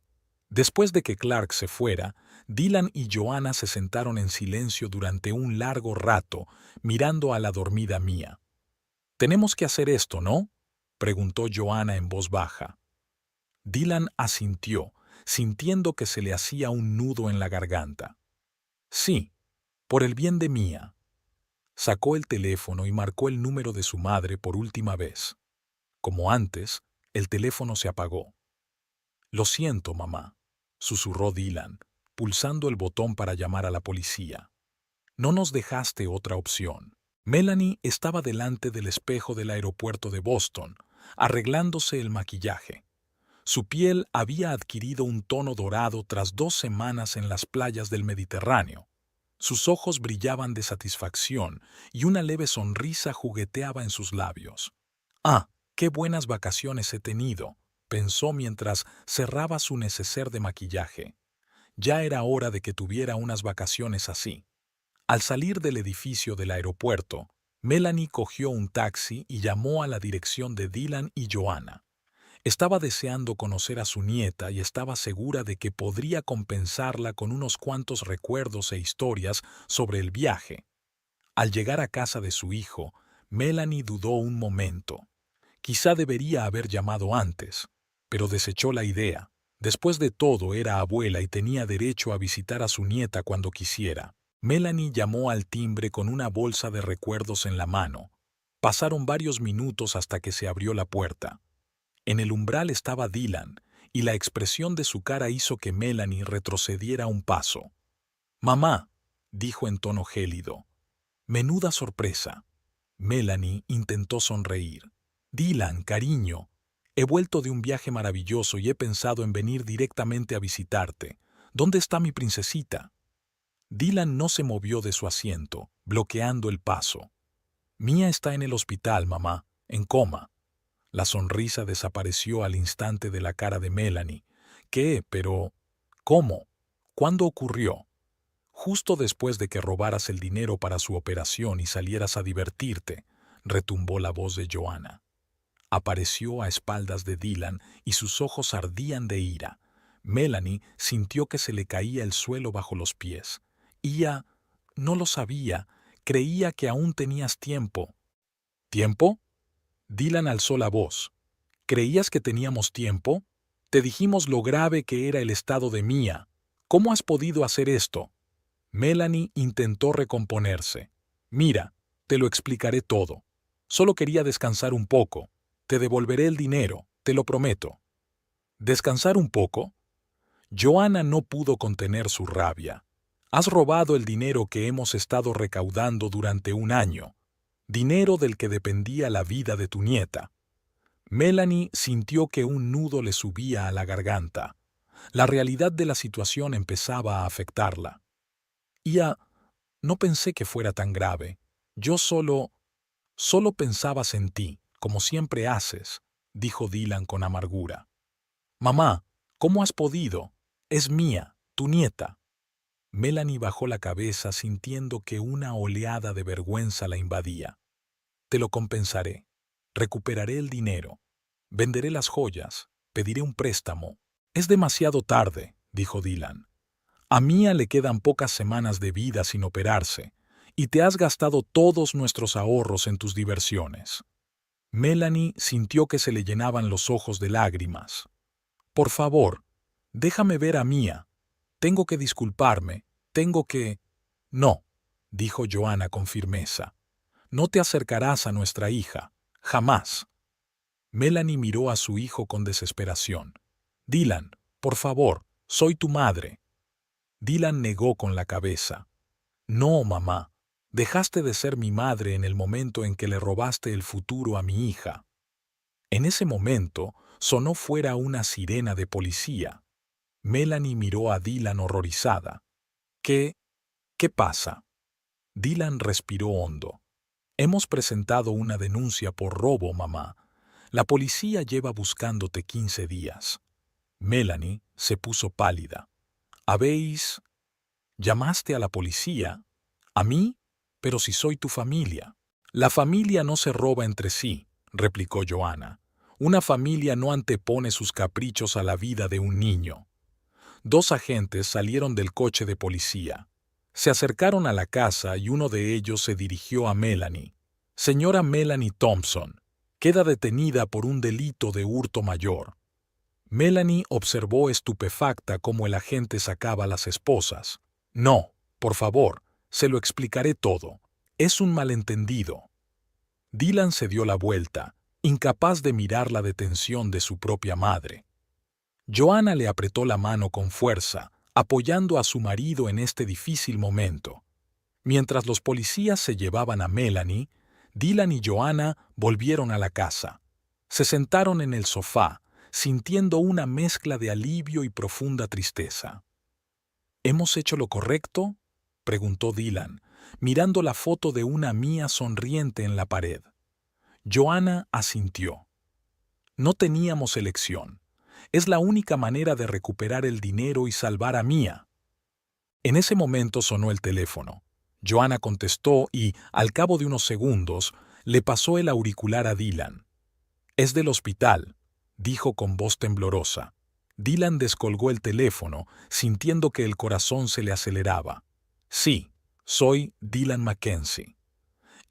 Después de que Clark se fuera, Dylan y Joanna se sentaron en silencio durante un largo rato, mirando a la dormida Mia. «Tenemos que hacer esto, ¿no?», preguntó Joanna en voz baja. Dylan asintió, sintiendo que se le hacía un nudo en la garganta. «Sí, por el bien de Mia». Sacó el teléfono y marcó el número de su madre por última vez. Como antes, el teléfono se apagó. «Lo siento, mamá», susurró Dylan, pulsando el botón para llamar a la policía. «No nos dejaste otra opción». Melanie estaba delante del espejo del aeropuerto de Boston, arreglándose el maquillaje. Su piel había adquirido un tono dorado tras 2 semanas en las playas del Mediterráneo. Sus ojos brillaban de satisfacción y una leve sonrisa jugueteaba en sus labios. «Ah, qué buenas vacaciones he tenido», pensó mientras cerraba su neceser de maquillaje. Ya era hora de que tuviera unas vacaciones así. Al salir del edificio del aeropuerto, Melanie cogió un taxi y llamó a la dirección de Dylan y Joanna. Estaba deseando conocer a su nieta y estaba segura de que podría compensarla con unos cuantos recuerdos e historias sobre el viaje. Al llegar a casa de su hijo, Melanie dudó un momento. Quizá debería haber llamado antes, pero desechó la idea. Después de todo, era abuela y tenía derecho a visitar a su nieta cuando quisiera. Melanie llamó al timbre con una bolsa de recuerdos en la mano. Pasaron varios minutos hasta que se abrió la puerta. En el umbral estaba Dylan, y la expresión de su cara hizo que Melanie retrocediera un paso. «Mamá», dijo en tono gélido. «Menuda sorpresa». Melanie intentó sonreír. «Dylan, cariño, he vuelto de un viaje maravilloso y he pensado en venir directamente a visitarte. ¿Dónde está mi princesita?» Dylan no se movió de su asiento, bloqueando el paso. «Mía está en el hospital, mamá, en coma». La sonrisa desapareció al instante de la cara de Melanie. «¿Qué? Pero ¿cómo? ¿Cuándo ocurrió?» «Justo después de que robaras el dinero para su operación y salieras a divertirte», retumbó la voz de Joanna. Apareció a espaldas de Dylan y sus ojos ardían de ira. Melanie sintió que se le caía el suelo bajo los pies. «Ya no lo sabía. Creía que aún tenías tiempo». «¿Tiempo?» Dylan alzó la voz. «¿Creías que teníamos tiempo? Te dijimos lo grave que era el estado de Mía. ¿Cómo has podido hacer esto?» Melanie intentó recomponerse. «Mira, te lo explicaré todo. Solo quería descansar un poco. Te devolveré el dinero, te lo prometo». «¿Descansar un poco?» Joanna no pudo contener su rabia. «Has robado el dinero que hemos estado recaudando durante un año. Dinero del que dependía la vida de tu nieta». Melanie sintió que un nudo le subía a la garganta. La realidad de la situación empezaba a afectarla. «Ya, no pensé que fuera tan grave. Yo solo pensabas en ti, como siempre haces», dijo Dylan con amargura. «Mamá, ¿cómo has podido? Es Mía, tu nieta». Melanie bajó la cabeza sintiendo que una oleada de vergüenza la invadía. «Te lo compensaré. Recuperaré el dinero. Venderé las joyas. Pediré un préstamo». «Es demasiado tarde», dijo Dylan. «A Mía le quedan pocas semanas de vida sin operarse, y te has gastado todos nuestros ahorros en tus diversiones». Melanie sintió que se le llenaban los ojos de lágrimas. «Por favor, déjame ver a Mía. Tengo que disculparme. Tengo que...» «No», dijo Joanna con firmeza. «No te acercarás a nuestra hija. Jamás». Melanie miró a su hijo con desesperación. «Dylan, por favor, soy tu madre». Dylan negó con la cabeza. «No, mamá. Dejaste de ser mi madre en el momento en que le robaste el futuro a mi hija». En ese momento sonó fuera una sirena de policía. Melanie miró a Dylan horrorizada. «¿Qué pasa?» Dylan respiró hondo. «Hemos presentado una denuncia por robo, mamá. La policía lleva buscándote 15 días». Melanie se puso pálida. «¿Habéis...? ¿Llamaste a la policía? ¿A mí? Pero si soy tu familia». «La familia no se roba entre sí», replicó Joanna. «Una familia no antepone sus caprichos a la vida de un niño». Dos agentes salieron del coche de policía. Se acercaron a la casa y uno de ellos se dirigió a Melanie. «Señora Melanie Thompson, queda detenida por un delito de hurto mayor». Melanie observó estupefacta cómo el agente sacaba a las esposas. «No, por favor, se lo explicaré todo. Es un malentendido». Dylan se dio la vuelta, incapaz de mirar la detención de su propia madre. Joanna le apretó la mano con fuerza, apoyando a su marido en este difícil momento. Mientras los policías se llevaban a Melanie, Dylan y Joanna volvieron a la casa. Se sentaron en el sofá, sintiendo una mezcla de alivio y profunda tristeza. «¿Hemos hecho lo correcto?», preguntó Dylan, mirando la foto de una Mía sonriente en la pared. Joanna asintió. «No teníamos elección. Es la única manera de recuperar el dinero y salvar a Mía». En ese momento sonó el teléfono. Joanna contestó y, al cabo de unos segundos, le pasó el auricular a Dylan. «Es del hospital. dijo con voz temblorosa. Dylan descolgó el teléfono, sintiendo que el corazón se le aceleraba. Sí, soy Dylan Mackenzie.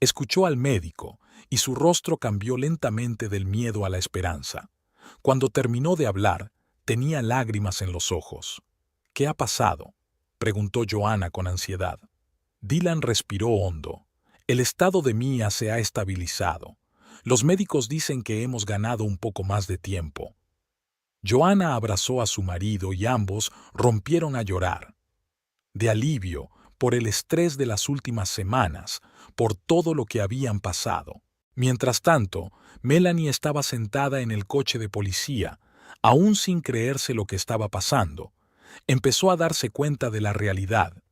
Escuchó al médico, y su rostro cambió lentamente del miedo a la esperanza. Cuando terminó de hablar, tenía lágrimas en los ojos. ¿Qué ha pasado?, preguntó Joanna con ansiedad. Dylan respiró hondo. El estado de Mia se ha estabilizado. Los médicos dicen que hemos ganado un poco más de tiempo. Joanna abrazó a su marido y ambos rompieron a llorar. De alivio, por el estrés de las últimas semanas, por todo lo que habían pasado. Mientras tanto, Melanie estaba sentada en el coche de policía, aún sin creerse lo que estaba pasando. Empezó a darse cuenta de la realidad.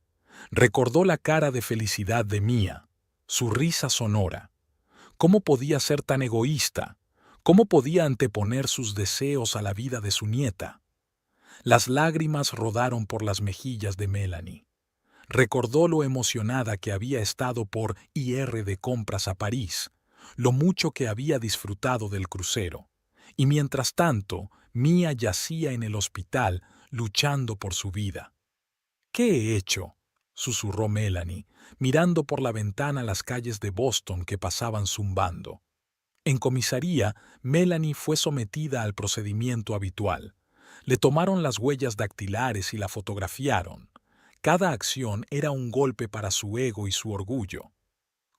Recordó la cara de felicidad de Mia, su risa sonora. ¿Cómo podía ser tan egoísta? ¿Cómo podía anteponer sus deseos a la vida de su nieta? Las lágrimas rodaron por las mejillas de Melanie. Recordó lo emocionada que había estado por ir de compras a París, lo mucho que había disfrutado del crucero. Y mientras tanto, Mia yacía en el hospital luchando por su vida. ¿Qué he hecho?, susurró Melanie, mirando por la ventana las calles de Boston que pasaban zumbando. En comisaría, Melanie fue sometida al procedimiento habitual. Le tomaron las huellas dactilares y la fotografiaron. Cada acción era un golpe para su ego y su orgullo.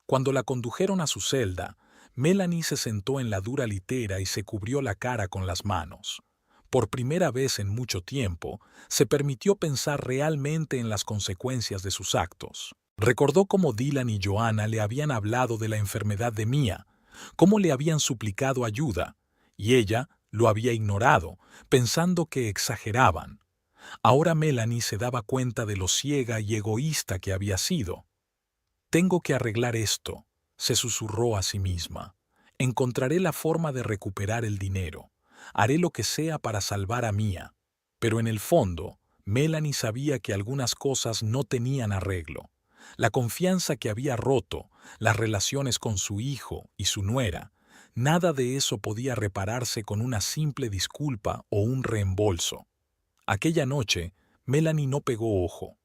Cuando la condujeron a su celda, Melanie se sentó en la dura litera y se cubrió la cara con las manos. Por primera vez en mucho tiempo, se permitió pensar realmente en las consecuencias de sus actos. Recordó cómo Dylan y Joanna le habían hablado de la enfermedad de Mia, cómo le habían suplicado ayuda, y ella lo había ignorado, pensando que exageraban. Ahora Melanie se daba cuenta de lo ciega y egoísta que había sido. «Tengo que arreglar esto», se susurró a sí misma. «Encontraré la forma de recuperar el dinero. Haré lo que sea para salvar a Mia». Pero en el fondo, Melanie sabía que algunas cosas no tenían arreglo. La confianza que había roto, las relaciones con su hijo y su nuera, nada de eso podía repararse con una simple disculpa o un reembolso. Aquella noche, Melanie no pegó ojo.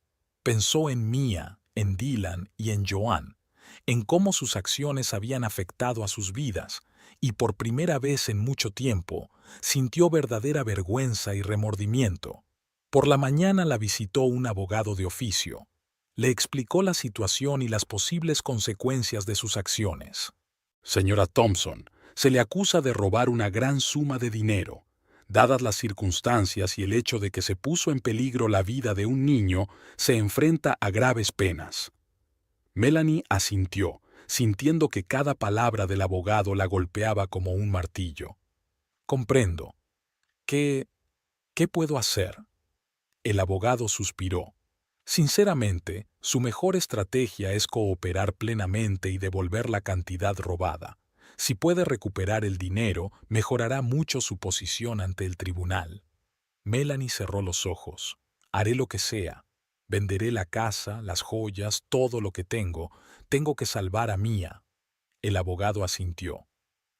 Pensó en Mia, en Dylan y en Joan, en cómo sus acciones habían afectado a sus vidas, y por primera vez en mucho tiempo, sintió verdadera vergüenza y remordimiento. Por la mañana la visitó un abogado de oficio. Le explicó la situación y las posibles consecuencias de sus acciones. «Señora Thompson, se le acusa de robar una gran suma de dinero. Dadas las circunstancias y el hecho de que se puso en peligro la vida de un niño, se enfrenta a graves penas». Melanie asintió, sintiendo que cada palabra del abogado la golpeaba como un martillo. «Comprendo. ¿Qué puedo hacer?». El abogado suspiró. Sinceramente, su mejor estrategia es cooperar plenamente y devolver la cantidad robada. Si puede recuperar el dinero, mejorará mucho su posición ante el tribunal. Melanie cerró los ojos. «Haré lo que sea. Venderé la casa, las joyas, todo lo que tengo. Tengo que salvar a Mia». El abogado asintió.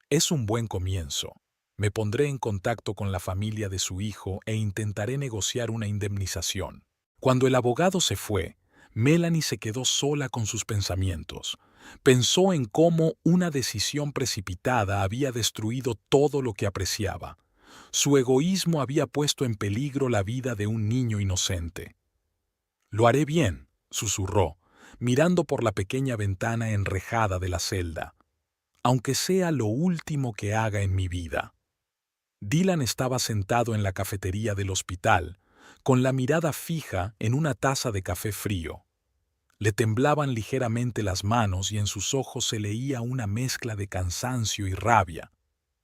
«Es un buen comienzo. Me pondré en contacto con la familia de su hijo e intentaré negociar una indemnización». Cuando el abogado se fue, Melanie se quedó sola con sus pensamientos. Pensó en cómo una decisión precipitada había destruido todo lo que apreciaba. Su egoísmo había puesto en peligro la vida de un niño inocente. «Lo haré bien», susurró, mirando por la pequeña ventana enrejada de la celda. «Aunque sea lo último que haga en mi vida». Dylan estaba sentado en la cafetería del hospital, con la mirada fija en una taza de café frío. Le temblaban ligeramente las manos y en sus ojos se leía una mezcla de cansancio y rabia.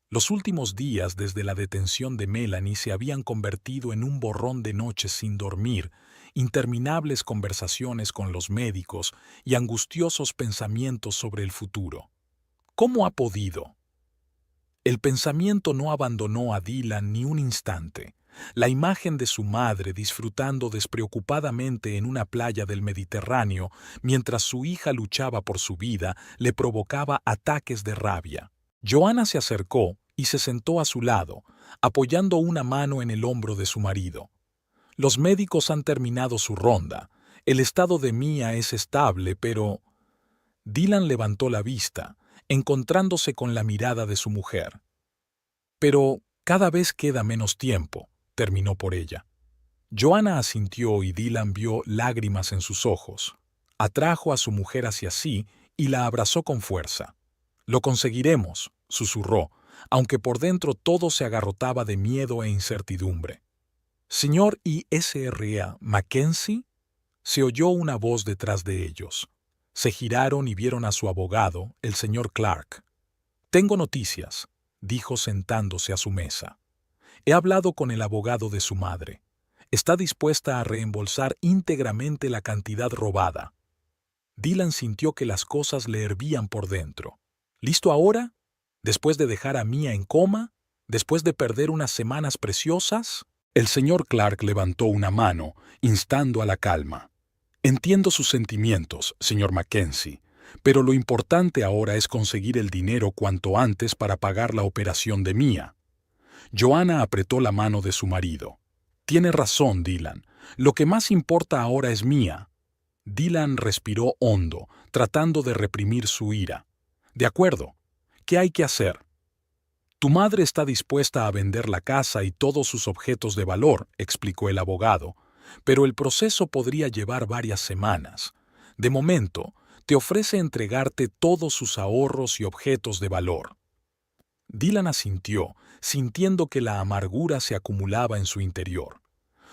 Los últimos días desde la detención de Melanie se habían convertido en un borrón de noches sin dormir, interminables conversaciones con los médicos y angustiosos pensamientos sobre el futuro. ¿Cómo ha podido? El pensamiento no abandonó a Dylan ni un instante. La imagen de su madre disfrutando despreocupadamente en una playa del Mediterráneo mientras su hija luchaba por su vida le provocaba ataques de rabia. Joanna se acercó y se sentó a su lado, apoyando una mano en el hombro de su marido. Los médicos han terminado su ronda. El estado de Mia es estable, pero... Dylan levantó la vista, encontrándose con la mirada de su mujer. Pero cada vez queda menos tiempo, terminó por ella. Joanna asintió y Dylan vio lágrimas en sus ojos. Atrajo a su mujer hacia sí y la abrazó con fuerza. «Lo conseguiremos», susurró, aunque por dentro todo se agarrotaba de miedo e incertidumbre. «Señor ISRA Mackenzie», se oyó una voz detrás de ellos. Se giraron y vieron a su abogado, el señor Clark. «Tengo noticias», dijo sentándose a su mesa. «He hablado con el abogado de su madre. Está dispuesta a reembolsar íntegramente la cantidad robada». Dylan sintió que las cosas le hervían por dentro. ¿Listo ahora? ¿Después de dejar a Mia en coma? ¿Después de perder unas semanas preciosas? El señor Clark levantó una mano, instando a la calma. «Entiendo sus sentimientos, señor Mackenzie, pero lo importante ahora es conseguir el dinero cuanto antes para pagar la operación de Mia». Joanna apretó la mano de su marido. «Tiene razón, Dylan. Lo que más importa ahora es Mia». Dylan respiró hondo, tratando de reprimir su ira. «De acuerdo. ¿Qué hay que hacer?» «Tu madre está dispuesta a vender la casa y todos sus objetos de valor», explicó el abogado, «pero el proceso podría llevar varias semanas. De momento, te ofrece entregarte todos sus ahorros y objetos de valor». Dylan asintió, sintiendo que la amargura se acumulaba en su interior.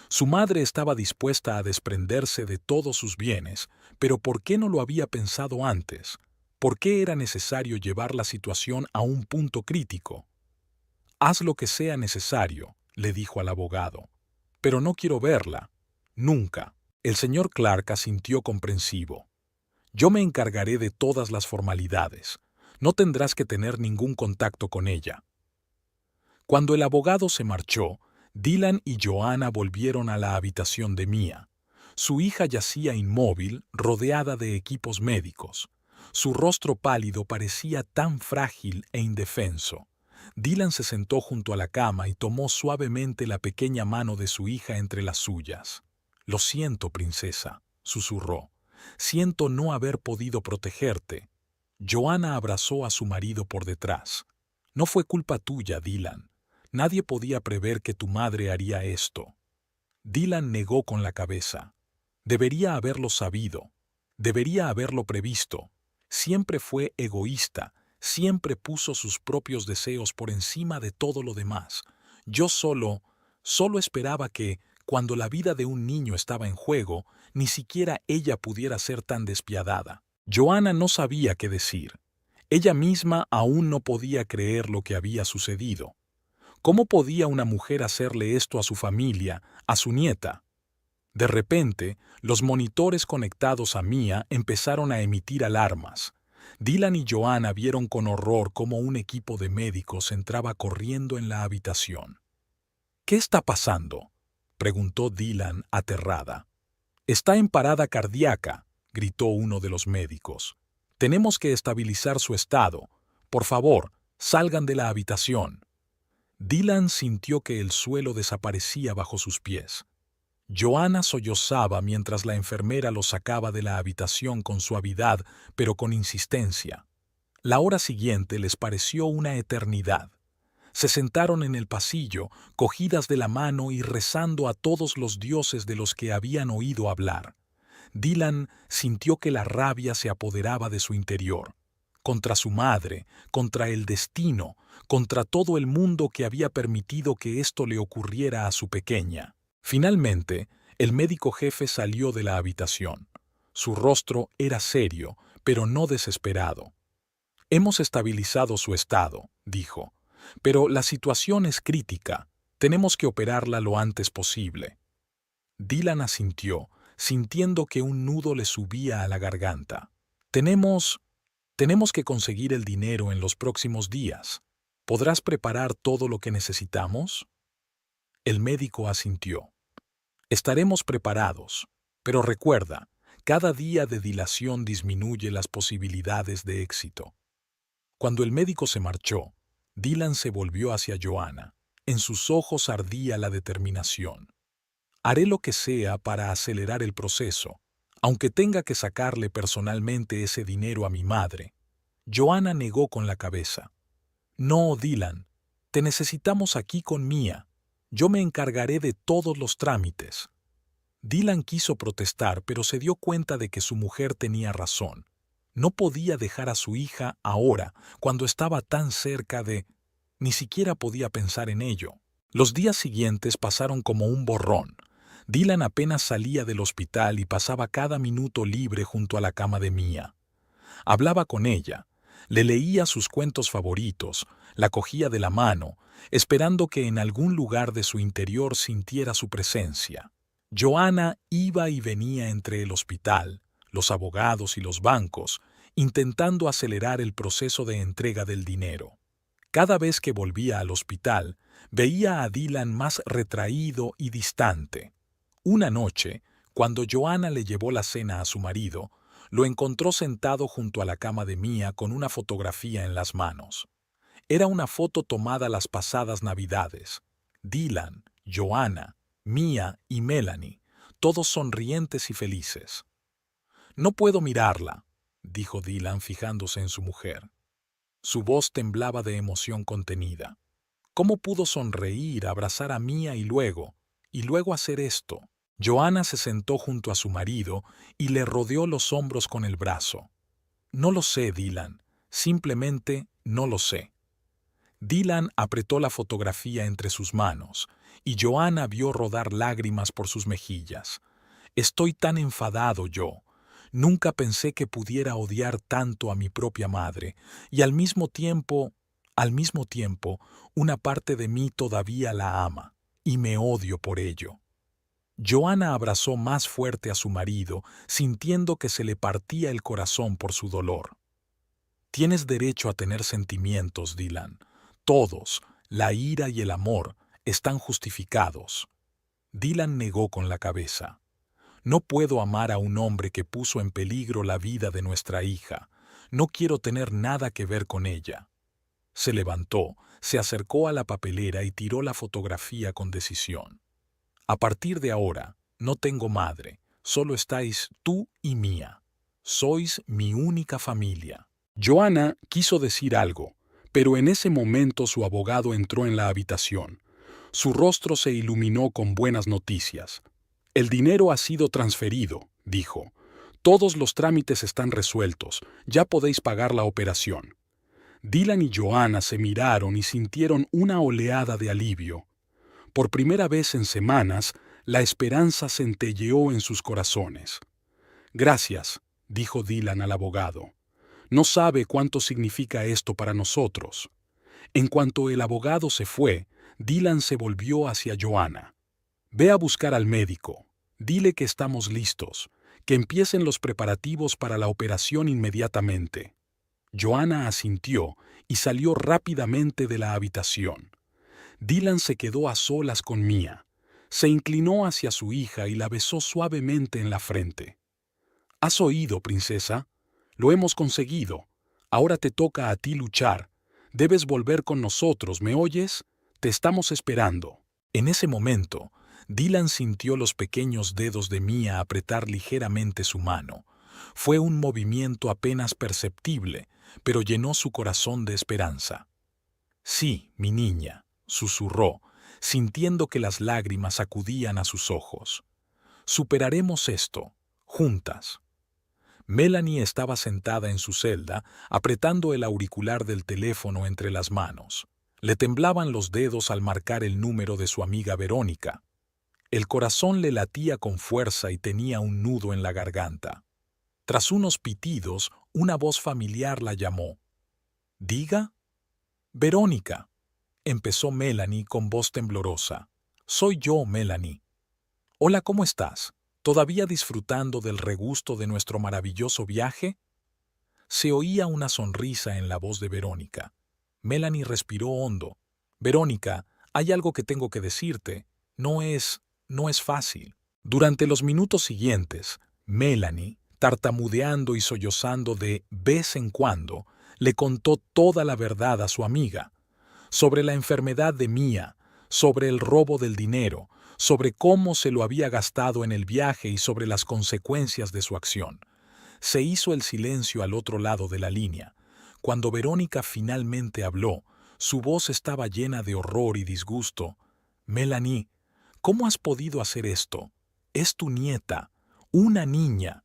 Su madre estaba dispuesta a desprenderse de todos sus bienes, pero ¿por qué no lo había pensado antes? ¿Por qué era necesario llevar la situación a un punto crítico? «Haz lo que sea necesario», le dijo al abogado. «Pero no quiero verla. Nunca». El señor Clark asintió comprensivo. «Yo me encargaré de todas las formalidades. No tendrás que tener ningún contacto con ella». Cuando el abogado se marchó, Dylan y Joanna volvieron a la habitación de Mia. Su hija yacía inmóvil, rodeada de equipos médicos. Su rostro pálido parecía tan frágil e indefenso. Dylan se sentó junto a la cama y tomó suavemente la pequeña mano de su hija entre las suyas. «Lo siento, princesa», susurró. «Siento no haber podido protegerte». Joanna abrazó a su marido por detrás. «No fue culpa tuya, Dylan. Nadie podía prever que tu madre haría esto». Dylan negó con la cabeza. «Debería haberlo sabido. Debería haberlo previsto. Siempre fue egoísta. Siempre puso sus propios deseos por encima de todo lo demás. Yo solo esperaba que, cuando la vida de un niño estaba en juego, ni siquiera ella pudiera ser tan despiadada». Joanna no sabía qué decir. Ella misma aún no podía creer lo que había sucedido. ¿Cómo podía una mujer hacerle esto a su familia, a su nieta? De repente, los monitores conectados a Mia empezaron a emitir alarmas. Dylan y Joanna vieron con horror cómo un equipo de médicos entraba corriendo en la habitación. «¿Qué está pasando?», preguntó Dylan, aterrada. «Está en parada cardíaca», gritó uno de los médicos. «Tenemos que estabilizar su estado. Por favor, salgan de la habitación». Dylan sintió que el suelo desaparecía bajo sus pies. Joanna sollozaba mientras la enfermera lo sacaba de la habitación con suavidad, pero con insistencia. La hora siguiente les pareció una eternidad. Se sentaron en el pasillo, cogidas de la mano y rezando a todos los dioses de los que habían oído hablar. Dylan sintió que la rabia se apoderaba de su interior. Contra su madre, contra el destino, contra todo el mundo que había permitido que esto le ocurriera a su pequeña. Finalmente, el médico jefe salió de la habitación. Su rostro era serio, pero no desesperado. «Hemos estabilizado su estado», dijo, «pero la situación es crítica. Tenemos que operarla lo antes posible». Dylan asintió, sintiendo que un nudo le subía a la garganta. Tenemos que conseguir el dinero en los próximos días. ¿Podrás preparar todo lo que necesitamos?» El médico asintió. «Estaremos preparados, pero recuerda, cada día de dilación disminuye las posibilidades de éxito». Cuando el médico se marchó, Dylan se volvió hacia Joanna. En sus ojos ardía la determinación. Haré lo que sea para acelerar el proceso, aunque tenga que sacarle personalmente ese dinero a mi madre. Joanna negó con la cabeza. No, Dylan, te necesitamos aquí con Mia. Yo me encargaré de todos los trámites. Dylan quiso protestar, pero se dio cuenta de que su mujer tenía razón. No podía dejar a su hija ahora, cuando estaba tan cerca de... Ni siquiera podía pensar en ello. Los días siguientes pasaron como un borrón. Dylan apenas salía del hospital y pasaba cada minuto libre junto a la cama de Mia. Hablaba con ella, le leía sus cuentos favoritos, la cogía de la mano, esperando que en algún lugar de su interior sintiera su presencia. Joanna iba y venía entre el hospital, los abogados y los bancos, intentando acelerar el proceso de entrega del dinero. Cada vez que volvía al hospital, veía a Dylan más retraído y distante. Una noche, cuando Joanna le llevó la cena a su marido, lo encontró sentado junto a la cama de Mia con una fotografía en las manos. Era una foto tomada las pasadas Navidades. Dylan, Joanna, Mia y Melanie, todos sonrientes y felices. «No puedo mirarla», dijo Dylan fijándose en su mujer. Su voz temblaba de emoción contenida. ¿Cómo pudo sonreír, abrazar a Mia y luego hacer esto? Joanna se sentó junto a su marido y le rodeó los hombros con el brazo. «No lo sé, Dylan. Simplemente no lo sé». Dylan apretó la fotografía entre sus manos y Joanna vio rodar lágrimas por sus mejillas. «Estoy tan enfadado yo. Nunca pensé que pudiera odiar tanto a mi propia madre y al mismo tiempo, una parte de mí todavía la ama y me odio por ello». Joanna abrazó más fuerte a su marido, sintiendo que se le partía el corazón por su dolor. «Tienes derecho a tener sentimientos, Dylan. Todos, la ira y el amor, están justificados». Dylan negó con la cabeza. «No puedo amar a un hombre que puso en peligro la vida de nuestra hija. No quiero tener nada que ver con ella». Se levantó, se acercó a la papelera y tiró la fotografía con decisión. «A partir de ahora, no tengo madre, solo estáis tú y Mia. Sois mi única familia». Joanna quiso decir algo, pero en ese momento su abogado entró en la habitación. Su rostro se iluminó con buenas noticias. «El dinero ha sido transferido», dijo. «Todos los trámites están resueltos, ya podéis pagar la operación». Dylan y Joanna se miraron y sintieron una oleada de alivio. Por primera vez en semanas, la esperanza centelleó en sus corazones. «Gracias», dijo Dylan al abogado. «No sabe cuánto significa esto para nosotros». En cuanto el abogado se fue, Dylan se volvió hacia Joanna. «Ve a buscar al médico. Dile que estamos listos, que empiecen los preparativos para la operación inmediatamente». Joanna asintió y salió rápidamente de la habitación. Dylan se quedó a solas con Mia. Se inclinó hacia su hija y la besó suavemente en la frente. «¿Has oído, princesa? Lo hemos conseguido. Ahora te toca a ti luchar. Debes volver con nosotros, ¿me oyes? Te estamos esperando». En ese momento, Dylan sintió los pequeños dedos de Mia apretar ligeramente su mano. Fue un movimiento apenas perceptible, pero llenó su corazón de esperanza. «Sí, mi niña», susurró, sintiendo que las lágrimas acudían a sus ojos. «Superaremos esto, juntas». Melanie estaba sentada en su celda, apretando el auricular del teléfono entre las manos. Le temblaban los dedos al marcar el número de su amiga Verónica. El corazón le latía con fuerza y tenía un nudo en la garganta. Tras unos pitidos, una voz familiar la llamó. «¿Diga?» «Verónica», empezó Melanie con voz temblorosa. «Soy yo, Melanie». «Hola, ¿cómo estás? ¿Todavía disfrutando del regusto de nuestro maravilloso viaje?» Se oía una sonrisa en la voz de Verónica. Melanie respiró hondo. «Verónica, hay algo que tengo que decirte. No es fácil». Durante los minutos siguientes, Melanie, tartamudeando y sollozando de vez en cuando, le contó toda la verdad a su amiga. Sobre la enfermedad de Mia, sobre el robo del dinero, sobre cómo se lo había gastado en el viaje y sobre las consecuencias de su acción. Se hizo el silencio al otro lado de la línea. Cuando Verónica finalmente habló, su voz estaba llena de horror y disgusto. «Melanie, ¿cómo has podido hacer esto? Es tu nieta, una niña.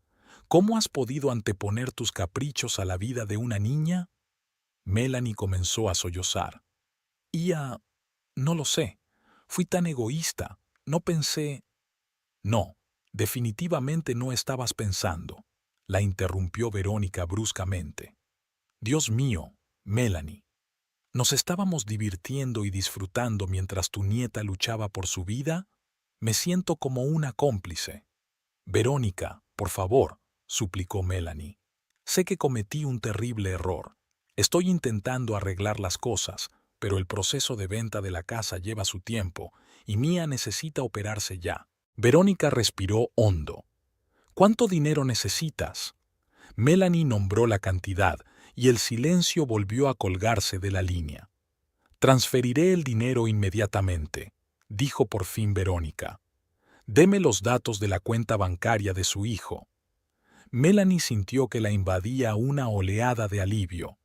¿Cómo has podido anteponer tus caprichos a la vida de una niña?» Melanie comenzó a sollozar. No lo sé. Fui tan egoísta. No pensé. No, definitivamente no estabas pensando, la interrumpió Verónica bruscamente. Dios mío, Melanie. ¿Nos estábamos divirtiendo y disfrutando mientras tu nieta luchaba por su vida? Me siento como una cómplice. Verónica, por favor, suplicó Melanie. Sé que cometí un terrible error. Estoy intentando arreglar las cosas, pero el proceso de venta de la casa lleva su tiempo y Mía necesita operarse ya. Verónica respiró hondo. ¿Cuánto dinero necesitas? Melanie nombró la cantidad y el silencio volvió a colgarse de la línea. Transferiré el dinero inmediatamente, dijo por fin Verónica. Deme los datos de la cuenta bancaria de su hijo. Melanie sintió que la invadía una oleada de alivio.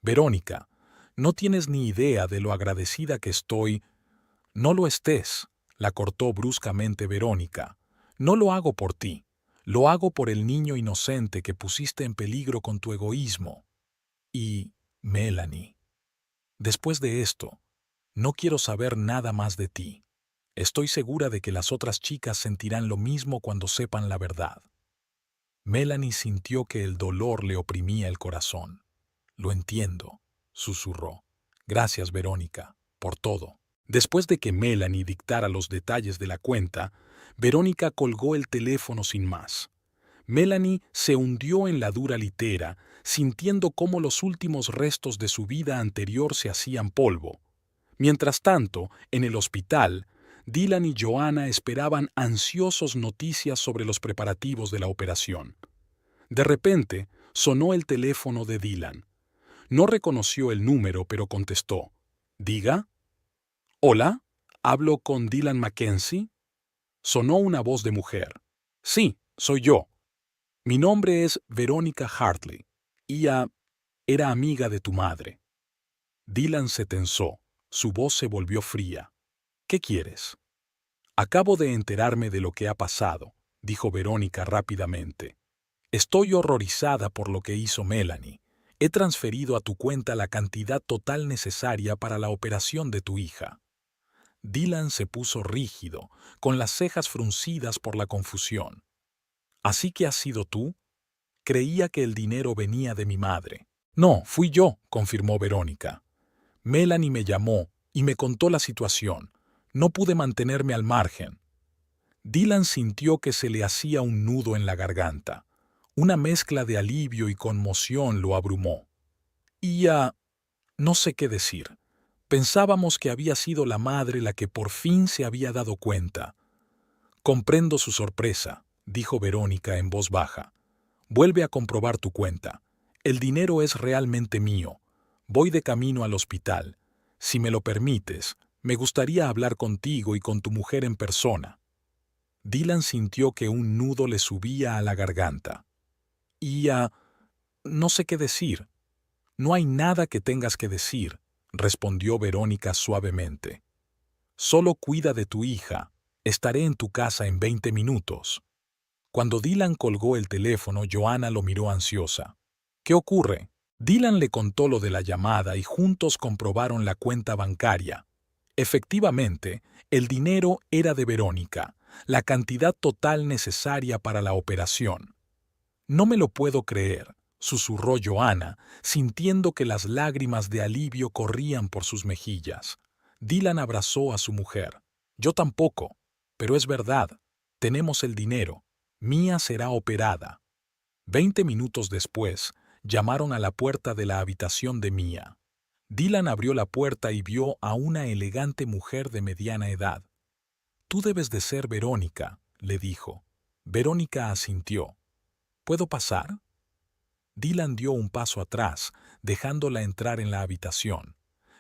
Verónica, no tienes ni idea de lo agradecida que estoy. No lo estés, la cortó bruscamente Verónica. No lo hago por ti, lo hago por el niño inocente que pusiste en peligro con tu egoísmo. Y, Melanie, después de esto, no quiero saber nada más de ti. Estoy segura de que las otras chicas sentirán lo mismo cuando sepan la verdad. Melanie sintió que el dolor le oprimía el corazón. Lo entiendo, susurró. Gracias, Verónica, por todo. Después de que Melanie dictara los detalles de la cuenta, Verónica colgó el teléfono sin más. Melanie se hundió en la dura litera, sintiendo cómo los últimos restos de su vida anterior se hacían polvo. Mientras tanto, en el hospital, Dylan y Joanna esperaban ansiosos noticias sobre los preparativos de la operación. De repente, sonó el teléfono de Dylan. No reconoció el número, pero contestó. «¿Diga?» «Hola, ¿hablo con Dylan Mackenzie?» Sonó una voz de mujer. «Sí, soy yo. Mi nombre es Verónica Hartley. Era amiga de tu madre». Dylan se tensó. Su voz se volvió fría. «¿Qué quieres?» «Acabo de enterarme de lo que ha pasado», dijo Verónica rápidamente. «Estoy horrorizada por lo que hizo Melanie. He transferido a tu cuenta la cantidad total necesaria para la operación de tu hija». Dylan se puso rígido, con las cejas fruncidas por la confusión. «¿Así que has sido tú?» «Creía que el dinero venía de mi madre». «No, fui yo», confirmó Verónica. «Melanie me llamó y me contó la situación. No pude mantenerme al margen». Dylan sintió que se le hacía un nudo en la garganta. Una mezcla de alivio y conmoción lo abrumó. No sé qué decir. Pensábamos que había sido la madre la que por fin se había dado cuenta. «Comprendo su sorpresa», dijo Verónica en voz baja. «Vuelve a comprobar tu cuenta. El dinero es realmente mío. Voy de camino al hospital. Si me lo permites, me gustaría hablar contigo y con tu mujer en persona». Dylan sintió que un nudo le subía a la garganta. No sé qué decir. «No hay nada que tengas que decir», respondió Verónica suavemente. «Solo cuida de tu hija. Estaré en tu casa en 20 minutos». Cuando Dylan colgó el teléfono, Joanna lo miró ansiosa. «¿Qué ocurre?» Dylan le contó lo de la llamada y juntos comprobaron la cuenta bancaria. Efectivamente, el dinero era de Verónica, la cantidad total necesaria para la operación. «No me lo puedo creer», susurró Joanna, sintiendo que las lágrimas de alivio corrían por sus mejillas. Dylan abrazó a su mujer. «Yo tampoco, pero es verdad. Tenemos el dinero. Mía será operada». 20 minutos después, llamaron a la puerta de la habitación de Mía. Dylan abrió la puerta y vio a una elegante mujer de mediana edad. «Tú debes de ser Verónica», le dijo. Verónica asintió. «¿Puedo pasar?» Dylan dio un paso atrás, dejándola entrar en la habitación.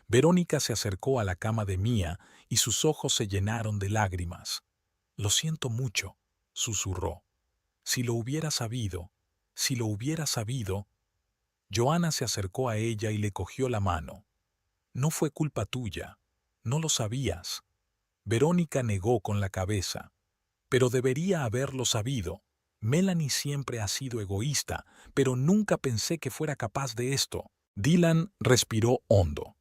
Verónica se acercó a la cama de Mía y sus ojos se llenaron de lágrimas. «Lo siento mucho», susurró. «Si lo hubiera sabido, si lo hubiera sabido». Joana se acercó a ella y le cogió la mano. «No fue culpa tuya. No lo sabías». Verónica negó con la cabeza. «Pero debería haberlo sabido. Melanie siempre ha sido egoísta, pero nunca pensé que fuera capaz de esto». Dylan respiró hondo.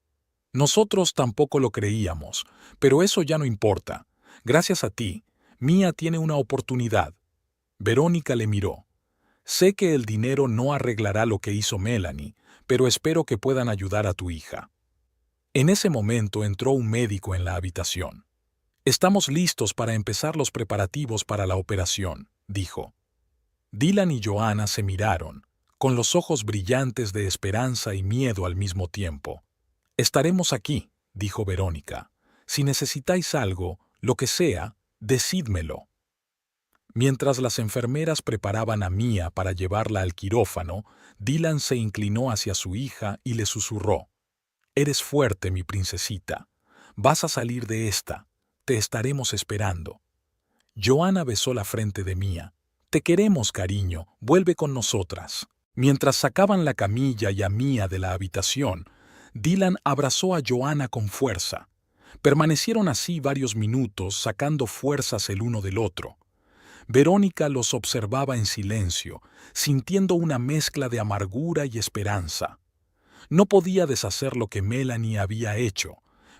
«Nosotros tampoco lo creíamos, pero eso ya no importa. Gracias a ti, Mía tiene una oportunidad». Verónica le miró. «Sé que el dinero no arreglará lo que hizo Melanie, pero espero que puedan ayudar a tu hija». En ese momento entró un médico en la habitación. «Estamos listos para empezar los preparativos para la operación», dijo. Dylan y Joana se miraron, con los ojos brillantes de esperanza y miedo al mismo tiempo. «Estaremos aquí», dijo Verónica. «Si necesitáis algo, lo que sea, decídmelo». Mientras las enfermeras preparaban a Mía para llevarla al quirófano, Dylan se inclinó hacia su hija y le susurró: «Eres fuerte, mi princesita. Vas a salir de esta. Te estaremos esperando». Joana besó la frente de Mía. «Te queremos, cariño. Vuelve con nosotras». Mientras sacaban la camilla y a Mía de la habitación, Dylan abrazó a Joana con fuerza. Permanecieron así varios minutos, sacando fuerzas el uno del otro. Verónica los observaba en silencio, sintiendo una mezcla de amargura y esperanza. No podía deshacer lo que Melanie había hecho,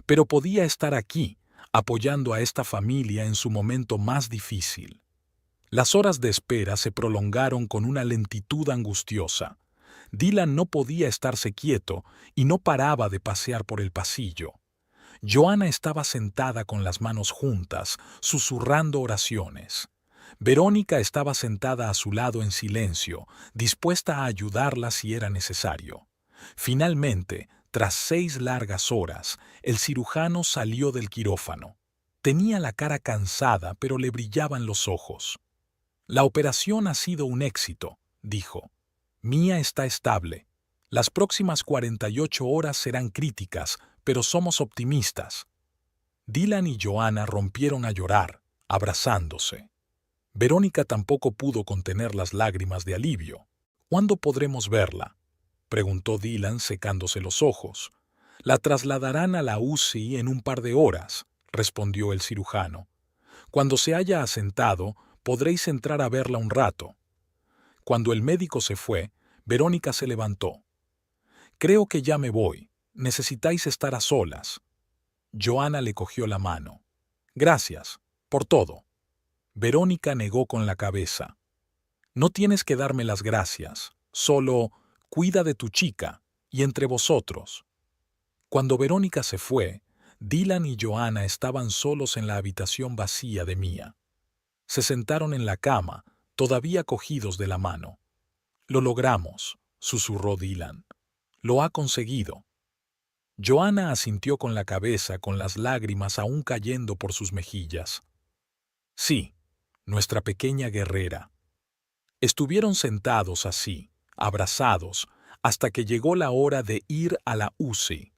pero podía estar aquí, apoyando a esta familia en su momento más difícil. Las horas de espera se prolongaron con una lentitud angustiosa. Dylan no podía estarse quieto y no paraba de pasear por el pasillo. Joana estaba sentada con las manos juntas, susurrando oraciones. Verónica estaba sentada a su lado en silencio, dispuesta a ayudarla si era necesario. Finalmente, tras 6 largas horas, el cirujano salió del quirófano. Tenía la cara cansada, pero le brillaban los ojos. «La operación ha sido un éxito», dijo. «Mía está estable. Las próximas 48 horas serán críticas, pero somos optimistas». Dylan y Joana rompieron a llorar, abrazándose. Verónica tampoco pudo contener las lágrimas de alivio. «¿Cuándo podremos verla?», preguntó Dylan secándose los ojos. «La trasladarán a la UCI en un par de horas», respondió el cirujano. «Cuando se haya asentado, podréis entrar a verla un rato». Cuando el médico se fue, Verónica se levantó. «Creo que ya me voy. Necesitáis estar a solas». Joana le cogió la mano. «Gracias, por todo». Verónica negó con la cabeza. «No tienes que darme las gracias. Solo cuida de tu chica y entre vosotros». Cuando Verónica se fue, Dylan y Joana estaban solos en la habitación vacía de Mía. Se sentaron en la cama, todavía cogidos de la mano. «Lo logramos», susurró Dylan. «Lo ha conseguido». Joana asintió con la cabeza, con las lágrimas aún cayendo por sus mejillas. «Sí, nuestra pequeña guerrera». Estuvieron sentados así, abrazados, hasta que llegó la hora de ir a la UCI.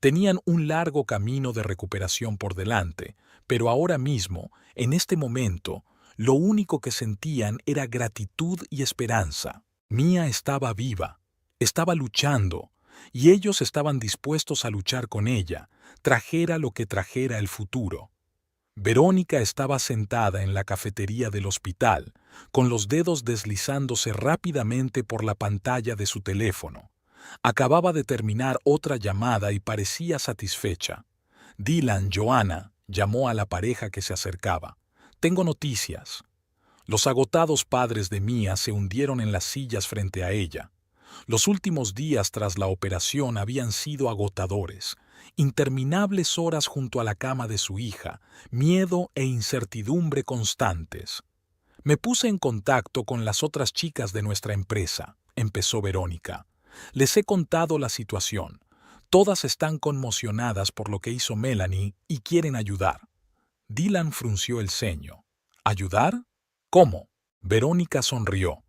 Tenían un largo camino de recuperación por delante, pero ahora mismo, en este momento, lo único que sentían era gratitud y esperanza. Mía estaba viva, estaba luchando, y ellos estaban dispuestos a luchar con ella, trajera lo que trajera el futuro. Verónica estaba sentada en la cafetería del hospital, con los dedos deslizándose rápidamente por la pantalla de su teléfono. Acababa de terminar otra llamada y parecía satisfecha. Dylan, Joana, llamó a la pareja que se acercaba. «Tengo noticias». Los agotados padres de Mía se hundieron en las sillas frente a ella. Los últimos días tras la operación habían sido agotadores. Interminables horas junto a la cama de su hija, miedo e incertidumbre constantes. «Me puse en contacto con las otras chicas de nuestra empresa», empezó Verónica. «Les he contado la situación. Todas están conmocionadas por lo que hizo Melanie y quieren ayudar». Dylan frunció el ceño. «¿Ayudar? ¿Cómo?». Verónica sonrió.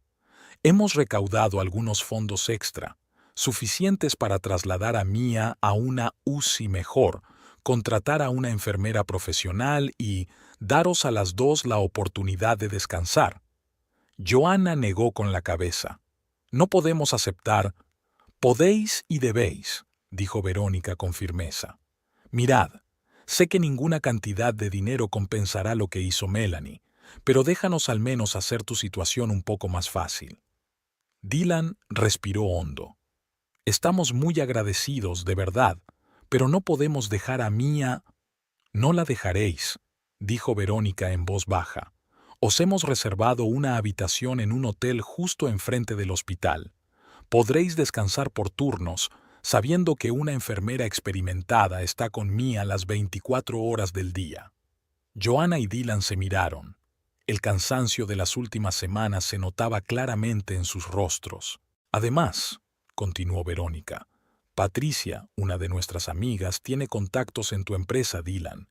«Hemos recaudado algunos fondos extra. suficientes para trasladar a Mia a una UCI mejor, contratar a una enfermera profesional y daros a las dos la oportunidad de descansar. Joanna negó con la cabeza. No podemos aceptar. Podéis y debéis, dijo Verónica con firmeza. Mirad, sé que ninguna cantidad de dinero compensará lo que hizo Melanie, pero déjanos al menos hacer tu situación un poco más fácil. Dylan respiró hondo. Estamos muy agradecidos, de verdad, pero no podemos dejar a Mia. No la dejaréis, dijo Verónica en voz baja. Os hemos reservado una habitación en un hotel justo enfrente del hospital. Podréis descansar por turnos, sabiendo que una enfermera experimentada está con Mia las 24 horas del día. Joanna y Dylan se miraron. El cansancio de las últimas semanas se notaba claramente en sus rostros. Además, continuó Verónica, Patricia, una de nuestras amigas, tiene contactos en tu empresa, Dylan,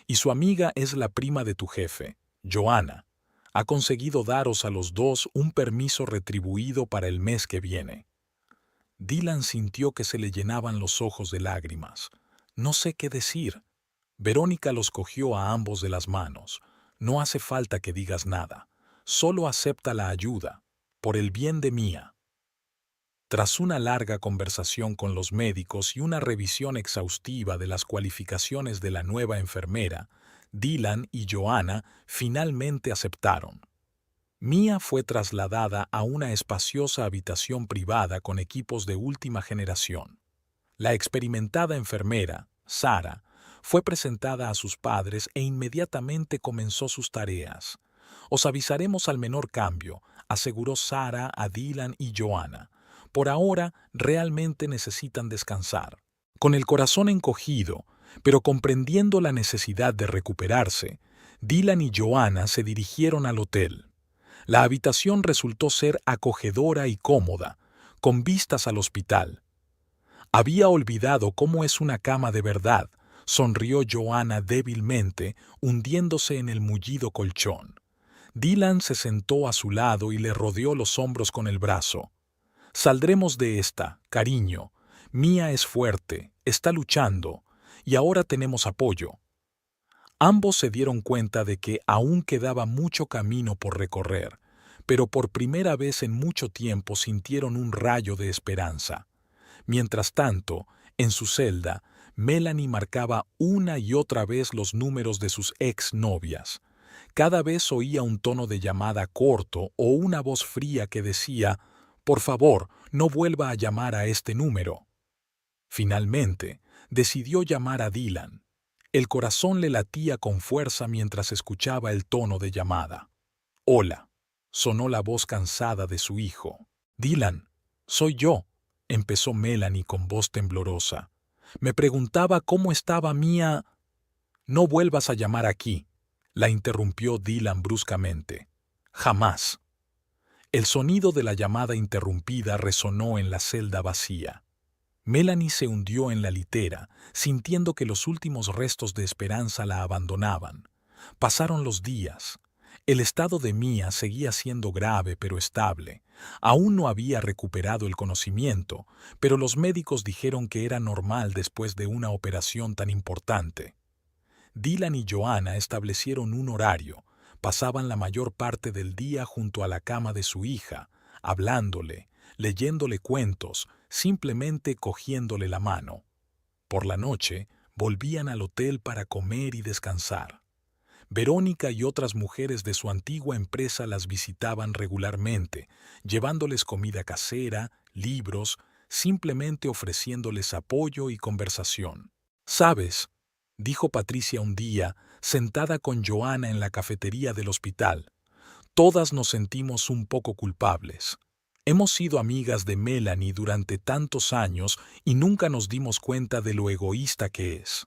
y su amiga es la prima de tu jefe, Joanna. Ha conseguido daros a los dos un permiso retribuido para el mes que viene. Dylan sintió que se le llenaban los ojos de lágrimas. No sé qué decir. Verónica los cogió a ambos de las manos. No hace falta que digas nada. Solo acepta la ayuda, por el bien de Mia. Tras una larga conversación con los médicos y una revisión exhaustiva de las cualificaciones de la nueva enfermera, Dylan y Joanna finalmente aceptaron. Mia fue trasladada a una espaciosa habitación privada con equipos de última generación. La experimentada enfermera, Sara, fue presentada a sus padres e inmediatamente comenzó sus tareas. Os avisaremos al menor cambio, aseguró Sara a Dylan y Joanna. Por ahora, realmente necesitan descansar. Con el corazón encogido, pero comprendiendo la necesidad de recuperarse, Dylan y Joanna se dirigieron al hotel. La habitación resultó ser acogedora y cómoda, con vistas al hospital. Había olvidado cómo es una cama de verdad, sonrió Joanna débilmente, hundiéndose en el mullido colchón. Dylan se sentó a su lado y le rodeó los hombros con el brazo. Saldremos de esta, cariño. Mia es fuerte, está luchando, y ahora tenemos apoyo. Ambos se dieron cuenta de que aún quedaba mucho camino por recorrer, pero por primera vez en mucho tiempo sintieron un rayo de esperanza. Mientras tanto, en su celda, Melanie marcaba una y otra vez los números de sus exnovias. Cada vez oía un tono de llamada corto o una voz fría que decía: «Por favor, no vuelva a llamar a este número». Finalmente, decidió llamar a Dylan. El corazón le latía con fuerza mientras escuchaba el tono de llamada. «Hola», sonó la voz cansada de su hijo. «Dylan, soy yo», empezó Melanie con voz temblorosa. «Me preguntaba cómo estaba Mia». «No vuelvas a llamar aquí», la interrumpió Dylan bruscamente. «Jamás». El sonido de la llamada interrumpida resonó en la celda vacía. Melanie se hundió en la litera, sintiendo que los últimos restos de esperanza la abandonaban. Pasaron los días. El estado de Mia seguía siendo grave pero estable. Aún no había recuperado el conocimiento, pero los médicos dijeron que era normal después de una operación tan importante. Dylan y Joanna establecieron un horario. Pasaban la mayor parte del día junto a la cama de su hija, hablándole, leyéndole cuentos, simplemente cogiéndole la mano. Por la noche, volvían al hotel para comer y descansar. Verónica y otras mujeres de su antigua empresa las visitaban regularmente, llevándoles comida casera, libros, simplemente ofreciéndoles apoyo y conversación. «¿Sabes?», dijo Patricia un día, sentada con Joanna en la cafetería del hospital. «Todas nos sentimos un poco culpables. Hemos sido amigas de Melanie durante tantos años y nunca nos dimos cuenta de lo egoísta que es».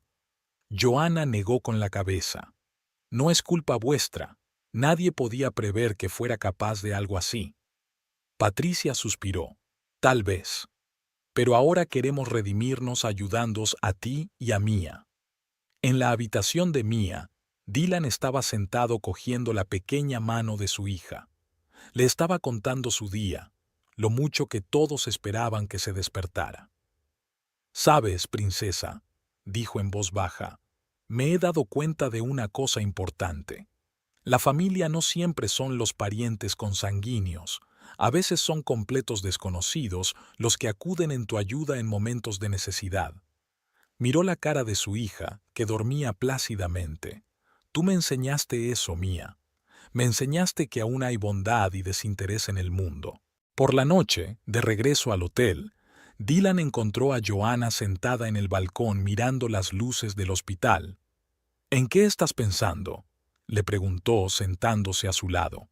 Joanna negó con la cabeza. «No es culpa vuestra. Nadie podía prever que fuera capaz de algo así». Patricia suspiró. «Tal vez. Pero ahora queremos redimirnos ayudándoos a ti y a Mia». En la habitación de Mia, Dylan estaba sentado cogiendo la pequeña mano de su hija. Le estaba contando su día, lo mucho que todos esperaban que se despertara. «Sabes, princesa», dijo en voz baja, «me he dado cuenta de una cosa importante. La familia no siempre son los parientes consanguíneos, a veces son completos desconocidos los que acuden en tu ayuda en momentos de necesidad». Miró la cara de su hija, que dormía plácidamente. «Tú me enseñaste eso, Mía. Me enseñaste que aún hay bondad y desinterés en el mundo». Por la noche, de regreso al hotel, Dylan encontró a Joanna sentada en el balcón mirando las luces del hospital. «¿En qué estás pensando?», le preguntó sentándose a su lado.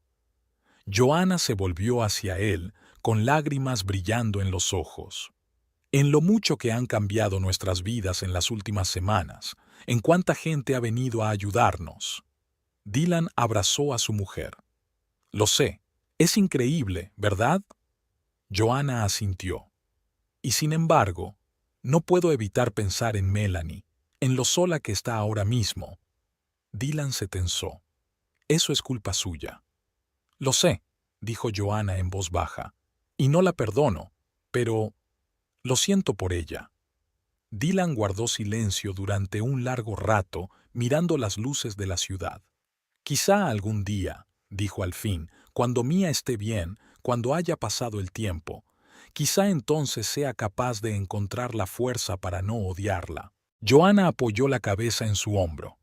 Joanna se volvió hacia él, con lágrimas brillando en los ojos. «En lo mucho que han cambiado nuestras vidas en las últimas semanas, en cuánta gente ha venido a ayudarnos». Dylan abrazó a su mujer. «Lo sé, es increíble, ¿verdad?». Joanna asintió. «Y sin embargo, no puedo evitar pensar en Melanie, en lo sola que está ahora mismo». Dylan se tensó. «Eso es culpa suya». «Lo sé», dijo Joanna en voz baja, «y no la perdono, pero lo siento por ella». Dylan guardó silencio durante un largo rato mirando las luces de la ciudad. «Quizá algún día», dijo al fin, «cuando Mía esté bien, cuando haya pasado el tiempo, quizá entonces sea capaz de encontrar la fuerza para no odiarla». Joanna apoyó la cabeza en su hombro.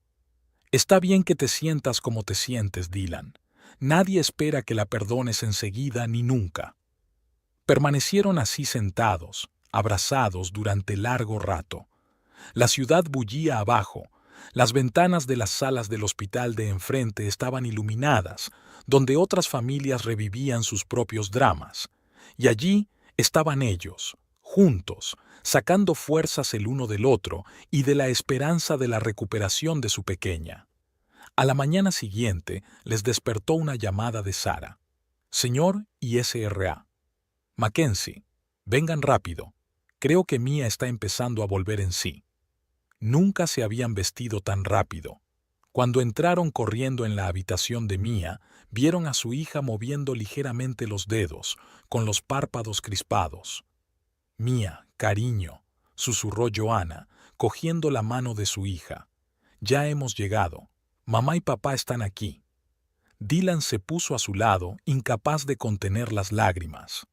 «Está bien que te sientas como te sientes, Dylan. Nadie espera que la perdones enseguida ni nunca». Permanecieron así sentados, abrazados durante largo rato. La ciudad bullía abajo. Las ventanas de las salas del hospital de enfrente estaban iluminadas, donde otras familias revivían sus propios dramas. Y allí estaban ellos, juntos, sacando fuerzas el uno del otro y de la esperanza de la recuperación de su pequeña. A la mañana siguiente les despertó una llamada de Sara. «Señor y SRA. Mackenzie, vengan rápido. Creo que Mía está empezando a volver en sí». Nunca se habían vestido tan rápido. Cuando entraron corriendo en la habitación de Mía, vieron a su hija moviendo ligeramente los dedos, con los párpados crispados. «Mía, cariño», susurró Joanna, cogiendo la mano de su hija. «Ya hemos llegado. Mamá y papá están aquí». Dylan se puso a su lado, incapaz de contener las lágrimas.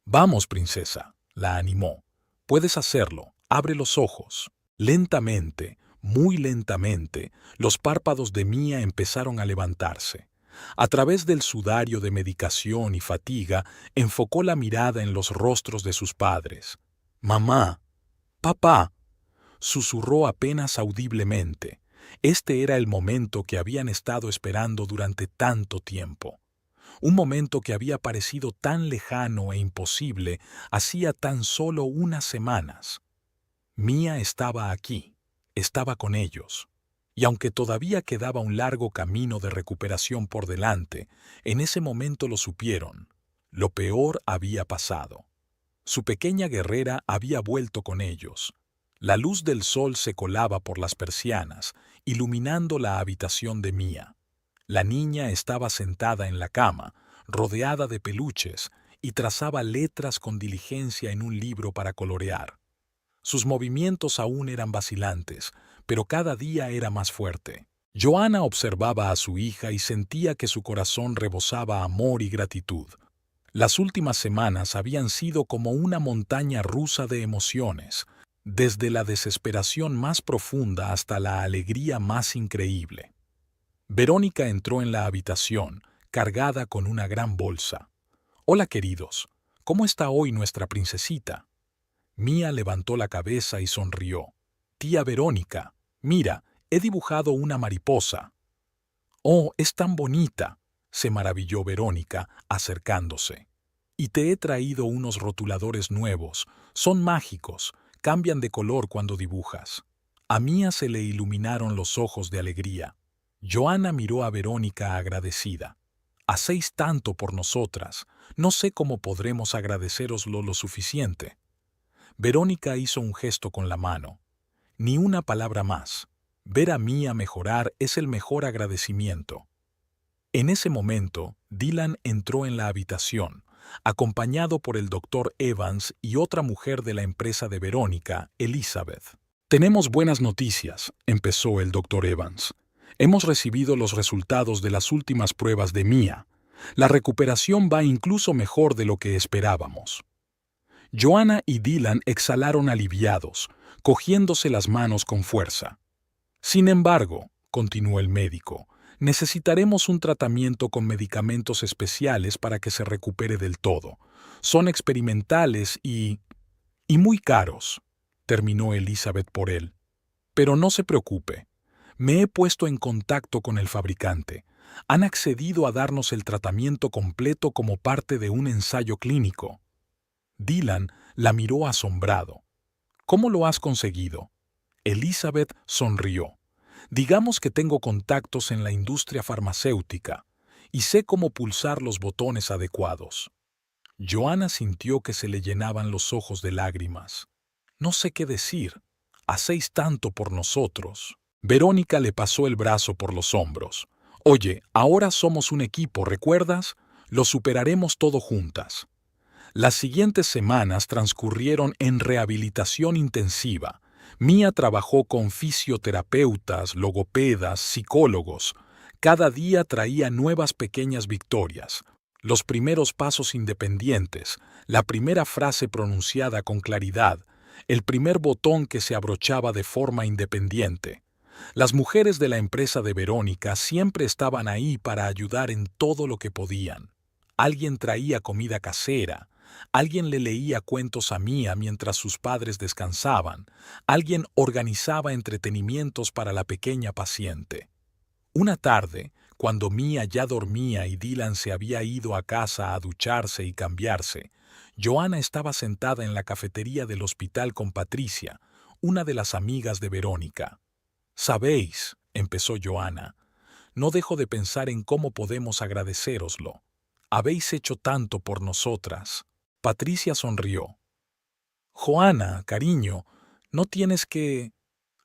«Vamos, princesa», la animó. «Puedes hacerlo. Abre los ojos». Lentamente, muy lentamente, los párpados de Mía empezaron a levantarse. A través del sudario de medicación y fatiga, enfocó la mirada en los rostros de sus padres. «Mamá, papá», susurró apenas audiblemente. Este era el momento que habían estado esperando durante tanto tiempo. Un momento que había parecido tan lejano e imposible hacía tan solo unas semanas. Mía estaba aquí, estaba con ellos. Y aunque todavía quedaba un largo camino de recuperación por delante, en ese momento lo supieron. Lo peor había pasado. Su pequeña guerrera había vuelto con ellos. La luz del sol se colaba por las persianas, iluminando la habitación de Mía. La niña estaba sentada en la cama, rodeada de peluches, y trazaba letras con diligencia en un libro para colorear. Sus movimientos aún eran vacilantes, pero cada día era más fuerte. Joanna observaba a su hija y sentía que su corazón rebosaba amor y gratitud. Las últimas semanas habían sido como una montaña rusa de emociones, desde la desesperación más profunda hasta la alegría más increíble. Verónica entró en la habitación, cargada con una gran bolsa. «Hola, queridos. ¿Cómo está hoy nuestra princesita?». Mía levantó la cabeza y sonrió. «Tía Verónica, mira, he dibujado una mariposa». «Oh, es tan bonita», se maravilló Verónica, acercándose. «Y te he traído unos rotuladores nuevos. Son mágicos, cambian de color cuando dibujas». A Mía se le iluminaron los ojos de alegría. Joanna miró a Verónica agradecida. «Hacéis tanto por nosotras. No sé cómo podremos agradeceroslo lo suficiente». Verónica hizo un gesto con la mano. «Ni una palabra más. Ver a Mía mejorar es el mejor agradecimiento». En ese momento, Dylan entró en la habitación, acompañado por el doctor Evans y otra mujer de la empresa de Verónica, Elizabeth. «Tenemos buenas noticias», empezó el doctor Evans. «Hemos recibido los resultados de las últimas pruebas de Mia. La recuperación va incluso mejor de lo que esperábamos». Joanna y Dylan exhalaron aliviados, cogiéndose las manos con fuerza. «Sin embargo», continuó el médico, «necesitaremos un tratamiento con medicamentos especiales para que se recupere del todo. Son experimentales y muy caros», terminó Elizabeth por él. «Pero no se preocupe. Me he puesto en contacto con el fabricante. Han accedido a darnos el tratamiento completo como parte de un ensayo clínico». Dylan la miró asombrado. «¿Cómo lo has conseguido?» Elizabeth sonrió. «Digamos que tengo contactos en la industria farmacéutica y sé cómo pulsar los botones adecuados». Joanna sintió que se le llenaban los ojos de lágrimas. «No sé qué decir. Hacéis tanto por nosotros». Verónica le pasó el brazo por los hombros. «Oye, ahora somos un equipo, ¿recuerdas? Lo superaremos todo juntas». Las siguientes semanas transcurrieron en rehabilitación intensiva. Mia trabajó con fisioterapeutas, logopedas, psicólogos. Cada día traía nuevas pequeñas victorias. Los primeros pasos independientes, la primera frase pronunciada con claridad, el primer botón que se abrochaba de forma independiente. Las mujeres de la empresa de Verónica siempre estaban ahí para ayudar en todo lo que podían. Alguien traía comida casera. Alguien le leía cuentos a Mia mientras sus padres descansaban. Alguien organizaba entretenimientos para la pequeña paciente. Una tarde, cuando Mia ya dormía y Dylan se había ido a casa a ducharse y cambiarse, Joanna estaba sentada en la cafetería del hospital con Patricia, una de las amigas de Verónica. «Sabéis», empezó Joanna, «no dejo de pensar en cómo podemos agradecéroslo. Habéis hecho tanto por nosotras». Patricia sonrió. «Joanna, cariño, no tienes que...»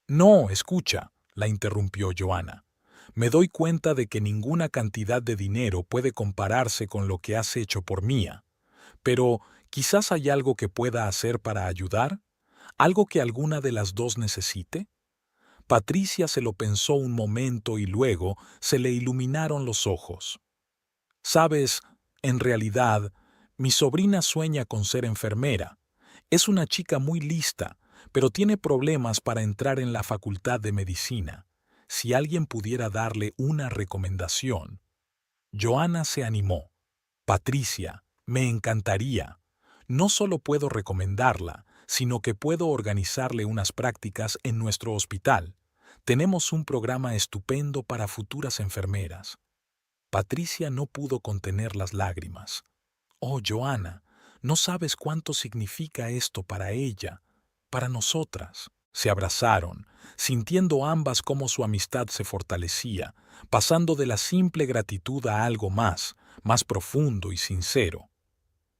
«No, escucha», la interrumpió Joanna. «Me doy cuenta de que ninguna cantidad de dinero puede compararse con lo que has hecho por Mia. Pero quizás hay algo que pueda hacer para ayudar, algo que alguna de las dos necesite». Patricia se lo pensó un momento y luego se le iluminaron los ojos. «Sabes, en realidad, mi sobrina sueña con ser enfermera. Es una chica muy lista, pero tiene problemas para entrar en la facultad de medicina. Si alguien pudiera darle una recomendación». Joanna se animó. «Patricia, me encantaría. No solo puedo recomendarla, sino que puedo organizarle unas prácticas en nuestro hospital. Tenemos un programa estupendo para futuras enfermeras». Patricia no pudo contener las lágrimas. «Oh, Joanna, no sabes cuánto significa esto para ella, para nosotras». Se abrazaron, sintiendo ambas cómo su amistad se fortalecía, pasando de la simple gratitud a algo más profundo y sincero.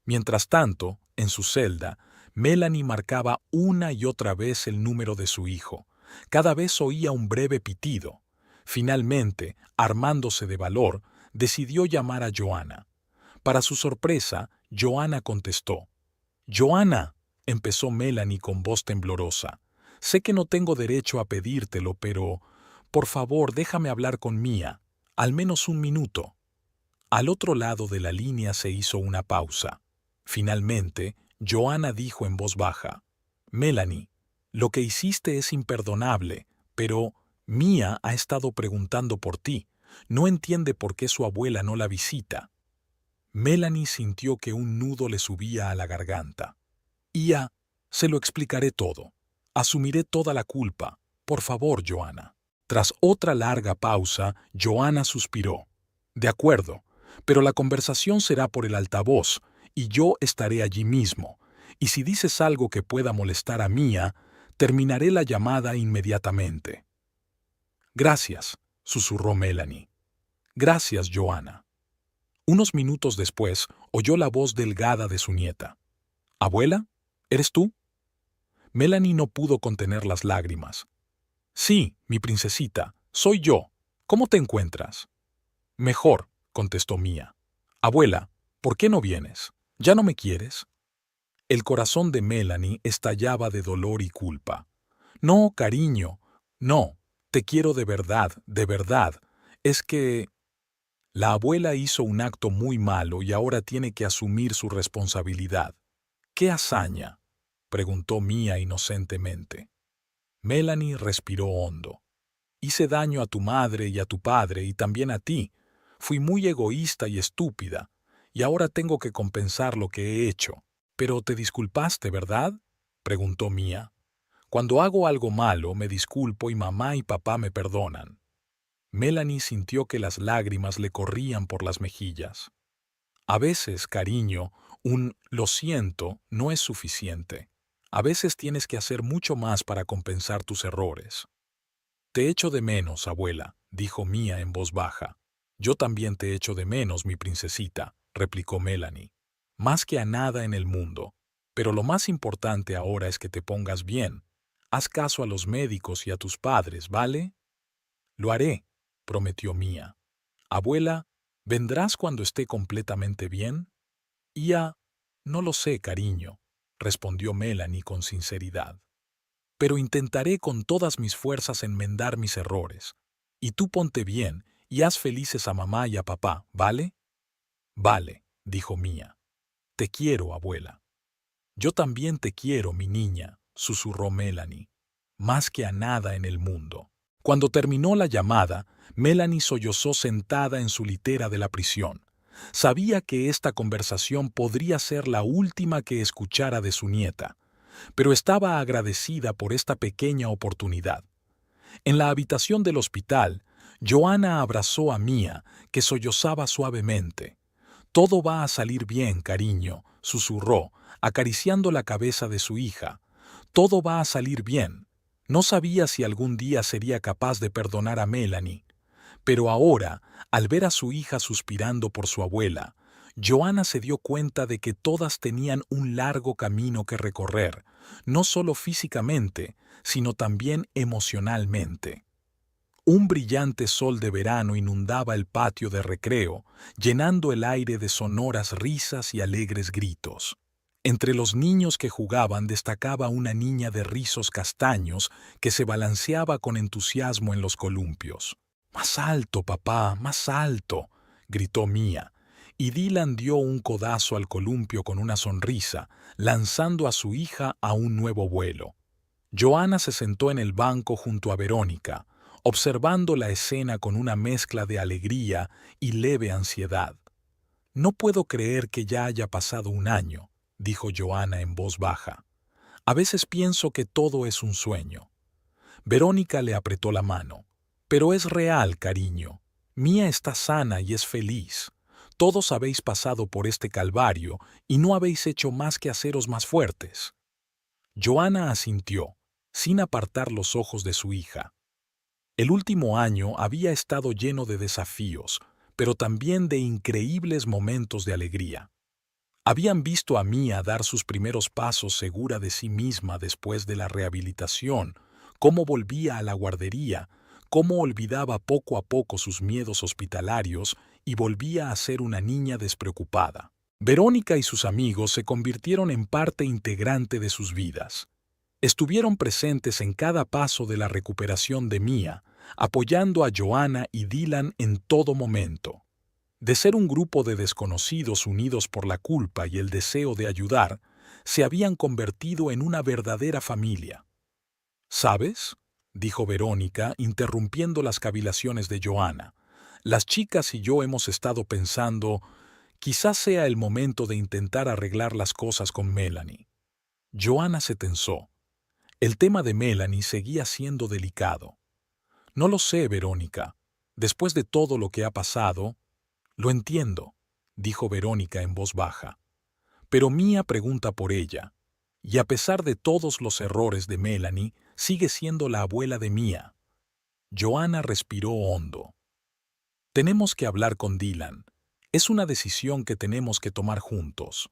Mientras tanto, en su celda, Melanie marcaba una y otra vez el número de su hijo. Cada vez oía un breve pitido. Finalmente, armándose de valor, decidió llamar a Joanna. Para su sorpresa, Joanna contestó. «Joanna», empezó Melanie con voz temblorosa, «sé que no tengo derecho a pedírtelo, pero, por favor, déjame hablar con Mia, al menos un minuto». Al otro lado de la línea se hizo una pausa. Finalmente, Joanna dijo en voz baja, «Melanie, lo que hiciste es imperdonable, pero Mia ha estado preguntando por ti. No entiende por qué su abuela no la visita». Melanie sintió que un nudo le subía a la garganta. «Ia, se lo explicaré todo. Asumiré toda la culpa. Por favor, Joanna». Tras otra larga pausa, Joanna suspiró. «De acuerdo, pero la conversación será por el altavoz, y yo estaré allí mismo. Y si dices algo que pueda molestar a Mia, terminaré la llamada inmediatamente». «Gracias», susurró Melanie. «Gracias, Joanna». Unos minutos después, oyó la voz delgada de su nieta. «¿Abuela? ¿Eres tú?» Melanie no pudo contener las lágrimas. «Sí, mi princesita, soy yo. ¿Cómo te encuentras?» «Mejor», contestó Mia. «Abuela, ¿por qué no vienes? ¿Ya no me quieres? El corazón de Melanie estallaba de dolor y culpa. No, cariño, no, te quiero de verdad, de verdad. Es que la abuela hizo un acto muy malo y ahora tiene que asumir su responsabilidad. ¿Qué hazaña?, preguntó Mia inocentemente. Melanie respiró hondo. Hice daño a tu madre y a tu padre y también a ti. Fui muy egoísta y estúpida, y ahora tengo que compensar lo que he hecho. ¿Pero te disculpaste, verdad?, preguntó Mia. Cuando hago algo malo, me disculpo y mamá y papá me perdonan. Melanie sintió que las lágrimas le corrían por las mejillas. A veces, cariño, un lo siento no es suficiente. A veces tienes que hacer mucho más para compensar tus errores. Te echo de menos, abuela, dijo Mia en voz baja. Yo también te echo de menos, mi princesita, replicó Melanie. Más que a nada en el mundo. Pero lo más importante ahora es que te pongas bien. Haz caso a los médicos y a tus padres, ¿vale? Lo haré, prometió Mia. Abuela, ¿vendrás cuando esté completamente bien? No lo sé, cariño, respondió Melanie con sinceridad. Pero intentaré con todas mis fuerzas enmendar mis errores. Y tú ponte bien y haz felices a mamá y a papá, ¿vale? Vale, dijo Mia. Te quiero, abuela. Yo también te quiero, mi niña, susurró Melanie. Más que a nada en el mundo. Cuando terminó la llamada, Melanie sollozó sentada en su litera de la prisión. Sabía que esta conversación podría ser la última que escuchara de su nieta, pero estaba agradecida por esta pequeña oportunidad. En la habitación del hospital, Joanna abrazó a Mia, que sollozaba suavemente. Todo va a salir bien, cariño, susurró, acariciando la cabeza de su hija. Todo va a salir bien. No sabía si algún día sería capaz de perdonar a Melanie. Pero ahora, al ver a su hija suspirando por su abuela, Joanna se dio cuenta de que todas tenían un largo camino que recorrer, no solo físicamente, sino también emocionalmente. Un brillante sol de verano inundaba el patio de recreo, llenando el aire de sonoras risas y alegres gritos. Entre los niños que jugaban destacaba una niña de rizos castaños que se balanceaba con entusiasmo en los columpios. «Más alto, papá, más alto», gritó Mia, y Dylan dio un codazo al columpio con una sonrisa, lanzando a su hija a un nuevo vuelo. Joanna se sentó en el banco junto a Verónica, observando la escena con una mezcla de alegría y leve ansiedad. «No puedo creer que ya haya pasado un año», dijo Joanna en voz baja. «A veces pienso que todo es un sueño». Verónica le apretó la mano. «Pero es real, cariño. Mia está sana y es feliz. Todos habéis pasado por este calvario y no habéis hecho más que haceros más fuertes». Joanna asintió, sin apartar los ojos de su hija. El último año había estado lleno de desafíos, pero también de increíbles momentos de alegría. Habían visto a Mia dar sus primeros pasos segura de sí misma después de la rehabilitación, cómo volvía a la guardería, cómo olvidaba poco a poco sus miedos hospitalarios y volvía a ser una niña despreocupada. Verónica y sus amigos se convirtieron en parte integrante de sus vidas. Estuvieron presentes en cada paso de la recuperación de Mia, apoyando a Joanna y Dylan en todo momento. De ser un grupo de desconocidos unidos por la culpa y el deseo de ayudar, se habían convertido en una verdadera familia. «¿Sabes?», dijo Verónica, interrumpiendo las cavilaciones de Joanna. «Las chicas y yo hemos estado pensando, quizás sea el momento de intentar arreglar las cosas con Melanie». Joanna se tensó. El tema de Melanie seguía siendo delicado. «No lo sé, Verónica. Después de todo lo que ha pasado...» «Lo entiendo», dijo Verónica en voz baja. «Pero Mia pregunta por ella, y a pesar de todos los errores de Melanie, sigue siendo la abuela de Mia». Joanna respiró hondo. «Tenemos que hablar con Dylan. Es una decisión que tenemos que tomar juntos».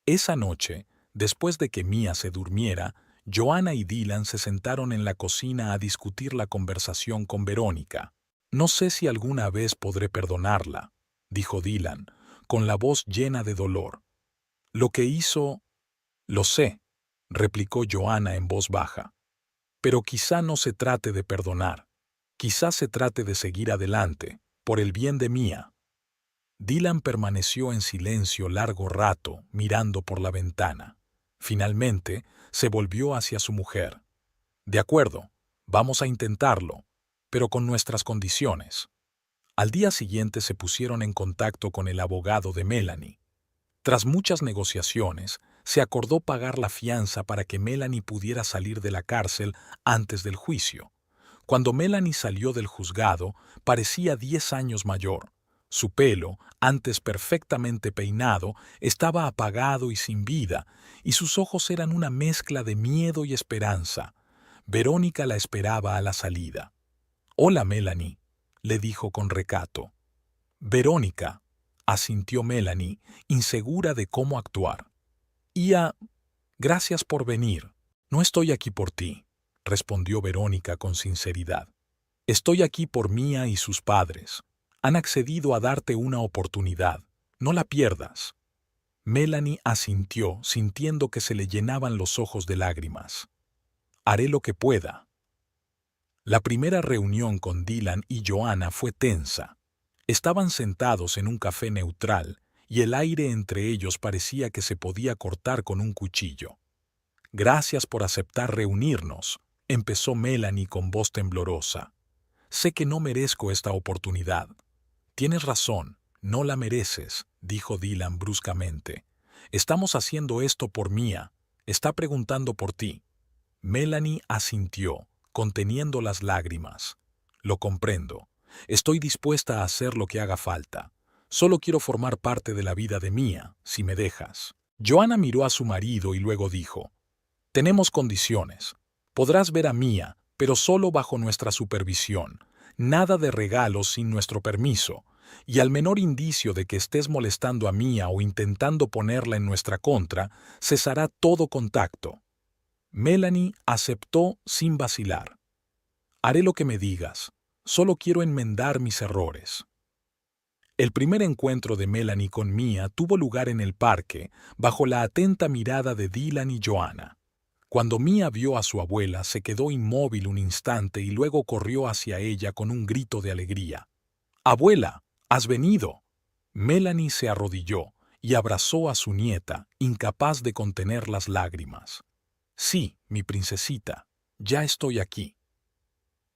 Esa noche, después de que Mia se durmiera, Joanna y Dylan se sentaron en la cocina a discutir la conversación con Verónica. «No sé si alguna vez podré perdonarla», dijo Dylan, con la voz llena de dolor. Lo que hizo, lo sé, replicó Joanna en voz baja. Pero quizá no se trate de perdonar. Quizá se trate de seguir adelante, por el bien de Mia. Dylan permaneció en silencio largo rato, mirando por la ventana. Finalmente, se volvió hacia su mujer. De acuerdo, vamos a intentarlo, pero con nuestras condiciones. Al día siguiente se pusieron en contacto con el abogado de Melanie. Tras muchas negociaciones, se acordó pagar la fianza para que Melanie pudiera salir de la cárcel antes del juicio. Cuando Melanie salió del juzgado, parecía 10 años mayor. Su pelo, antes perfectamente peinado, estaba apagado y sin vida, y sus ojos eran una mezcla de miedo y esperanza. Verónica la esperaba a la salida. «Hola, Melanie», le dijo con recato. «Verónica», asintió Melanie, insegura de cómo actuar. Gracias por venir. No estoy aquí por ti», respondió Verónica con sinceridad. «Estoy aquí por Mia y sus padres. Han accedido a darte una oportunidad. No la pierdas». Melanie asintió, sintiendo que se le llenaban los ojos de lágrimas. «Haré lo que pueda». La primera reunión con Dylan y Joanna fue tensa. Estaban sentados en un café neutral y el aire entre ellos parecía que se podía cortar con un cuchillo. «Gracias por aceptar reunirnos», empezó Melanie con voz temblorosa. «Sé que no merezco esta oportunidad». «Tienes razón, no la mereces», dijo Dylan bruscamente. «Estamos haciendo esto por Mia. Está preguntando por ti». Melanie asintió, conteniendo las lágrimas. «Lo comprendo. Estoy dispuesta a hacer lo que haga falta. Solo quiero formar parte de la vida de Mia, si me dejas». Joanna miró a su marido y luego dijo: «Tenemos condiciones. Podrás ver a Mia, pero solo bajo nuestra supervisión. Nada de regalos sin nuestro permiso. Y al menor indicio de que estés molestando a Mia o intentando ponerla en nuestra contra, cesará todo contacto». Melanie aceptó sin vacilar. «Haré lo que me digas. Solo quiero enmendar mis errores». El primer encuentro de Melanie con Mia tuvo lugar en el parque, bajo la atenta mirada de Dylan y Joanna. Cuando Mia vio a su abuela, se quedó inmóvil un instante y luego corrió hacia ella con un grito de alegría. «¡Abuela, has venido!». Melanie se arrodilló y abrazó a su nieta, incapaz de contener las lágrimas. «Sí, mi princesita, ya estoy aquí».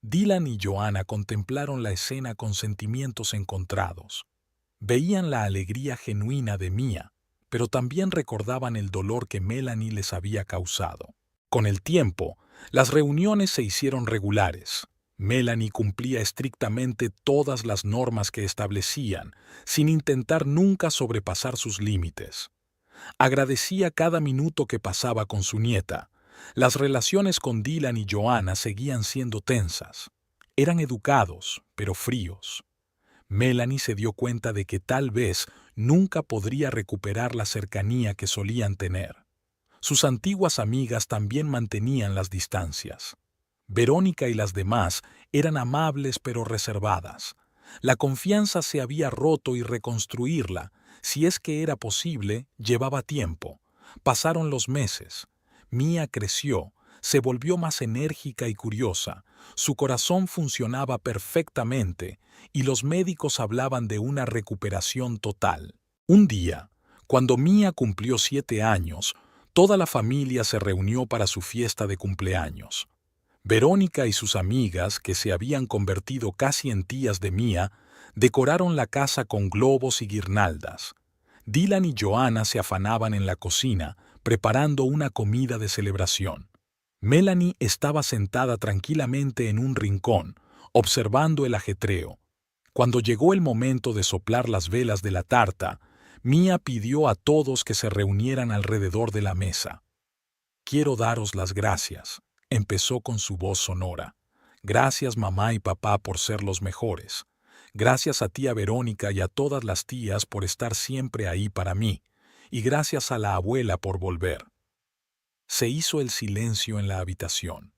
Dylan y Joanna contemplaron la escena con sentimientos encontrados. Veían la alegría genuina de Mia, pero también recordaban el dolor que Melanie les había causado. Con el tiempo, las reuniones se hicieron regulares. Melanie cumplía estrictamente todas las normas que establecían, sin intentar nunca sobrepasar sus límites. Agradecía cada minuto que pasaba con su nieta. Las relaciones con Dylan y Joanna seguían siendo tensas. Eran educados, pero fríos. Melanie se dio cuenta de que tal vez nunca podría recuperar la cercanía que solían tener. Sus antiguas amigas también mantenían las distancias. Verónica y las demás eran amables pero reservadas. La confianza se había roto y reconstruirla, si es que era posible, llevaba tiempo. Pasaron los meses. Mia creció, se volvió más enérgica y curiosa. Su corazón funcionaba perfectamente y los médicos hablaban de una recuperación total. Un día, cuando Mia cumplió 7 años, toda la familia se reunió para su fiesta de cumpleaños. Verónica y sus amigas, que se habían convertido casi en tías de Mia, decoraron la casa con globos y guirnaldas. Dylan y Joanna se afanaban en la cocina, preparando una comida de celebración. Melanie estaba sentada tranquilamente en un rincón, observando el ajetreo. Cuando llegó el momento de soplar las velas de la tarta, Mia pidió a todos que se reunieran alrededor de la mesa. «Quiero daros las gracias», empezó con su voz sonora. «Gracias, mamá y papá, por ser los mejores. Gracias a tía Verónica y a todas las tías por estar siempre ahí para mí. Y gracias a la abuela por volver». Se hizo el silencio en la habitación.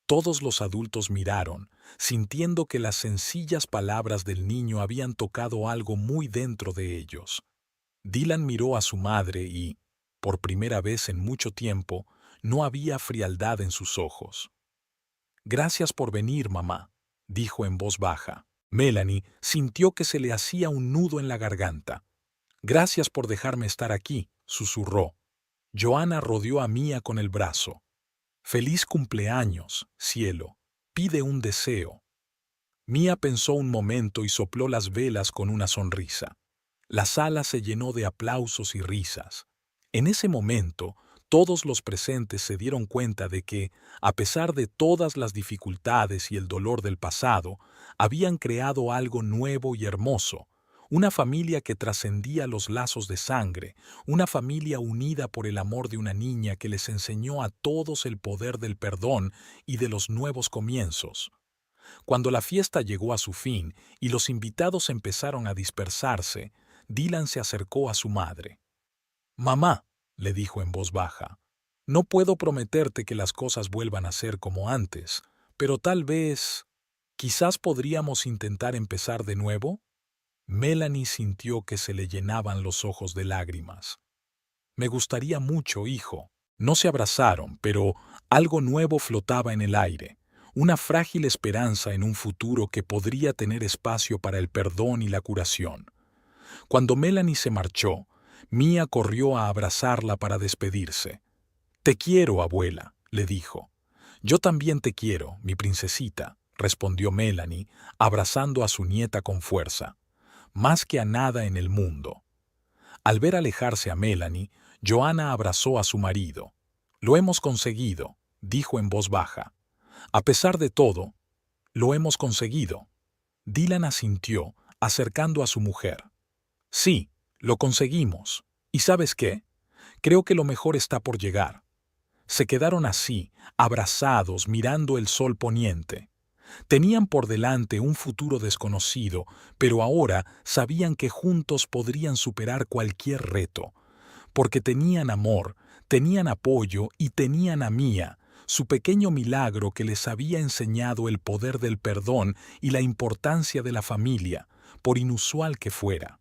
Todos los adultos miraron, sintiendo que las sencillas palabras del niño habían tocado algo muy dentro de ellos. Dylan miró a su madre y, Por primera vez en mucho tiempo, no había frialdad en sus ojos. «Gracias por venir, mamá», dijo en voz baja. Melanie sintió que se le hacía un nudo en la garganta. «Gracias por dejarme estar aquí», susurró. Joanna rodeó a Mia con el brazo. «Feliz cumpleaños, cielo. Pide un deseo». Mia pensó un momento y sopló las velas con una sonrisa. La sala se llenó de aplausos y risas. En ese momento, todos los presentes se dieron cuenta de que, a pesar de todas las dificultades y el dolor del pasado, habían creado algo nuevo y hermoso, una familia que trascendía los lazos de sangre, una familia unida por el amor de una niña que les enseñó a todos el poder del perdón y de los nuevos comienzos. Cuando la fiesta llegó a su fin y los invitados empezaron a dispersarse, Dylan se acercó a su madre. «Mamá», le dijo en voz baja, «no puedo prometerte que las cosas vuelvan a ser como antes, pero tal vez, quizás podríamos intentar empezar de nuevo». Melanie sintió que se le llenaban los ojos de lágrimas. «Me gustaría mucho, hijo». No se abrazaron, pero algo nuevo flotaba en el aire, una frágil esperanza en un futuro que podría tener espacio para el perdón y la curación. Cuando Melanie se marchó, Mia corrió a abrazarla para despedirse. «Te quiero, abuela», le dijo. «Yo también te quiero, mi princesita», respondió Melanie, abrazando a su nieta con fuerza. «Más que a nada en el mundo». Al ver alejarse a Melanie, Joanna abrazó a su marido. «Lo hemos conseguido», dijo en voz baja. «A pesar de todo, lo hemos conseguido». Dylan asintió, acercando a su mujer. «Sí, lo conseguimos. ¿Y sabes qué? Creo que lo mejor está por llegar». Se quedaron así, abrazados, mirando el sol poniente. Tenían por delante un futuro desconocido, pero ahora sabían que juntos podrían superar cualquier reto, porque tenían amor, tenían apoyo y tenían a Mia, su pequeño milagro que les había enseñado el poder del perdón y la importancia de la familia, por inusual que fuera.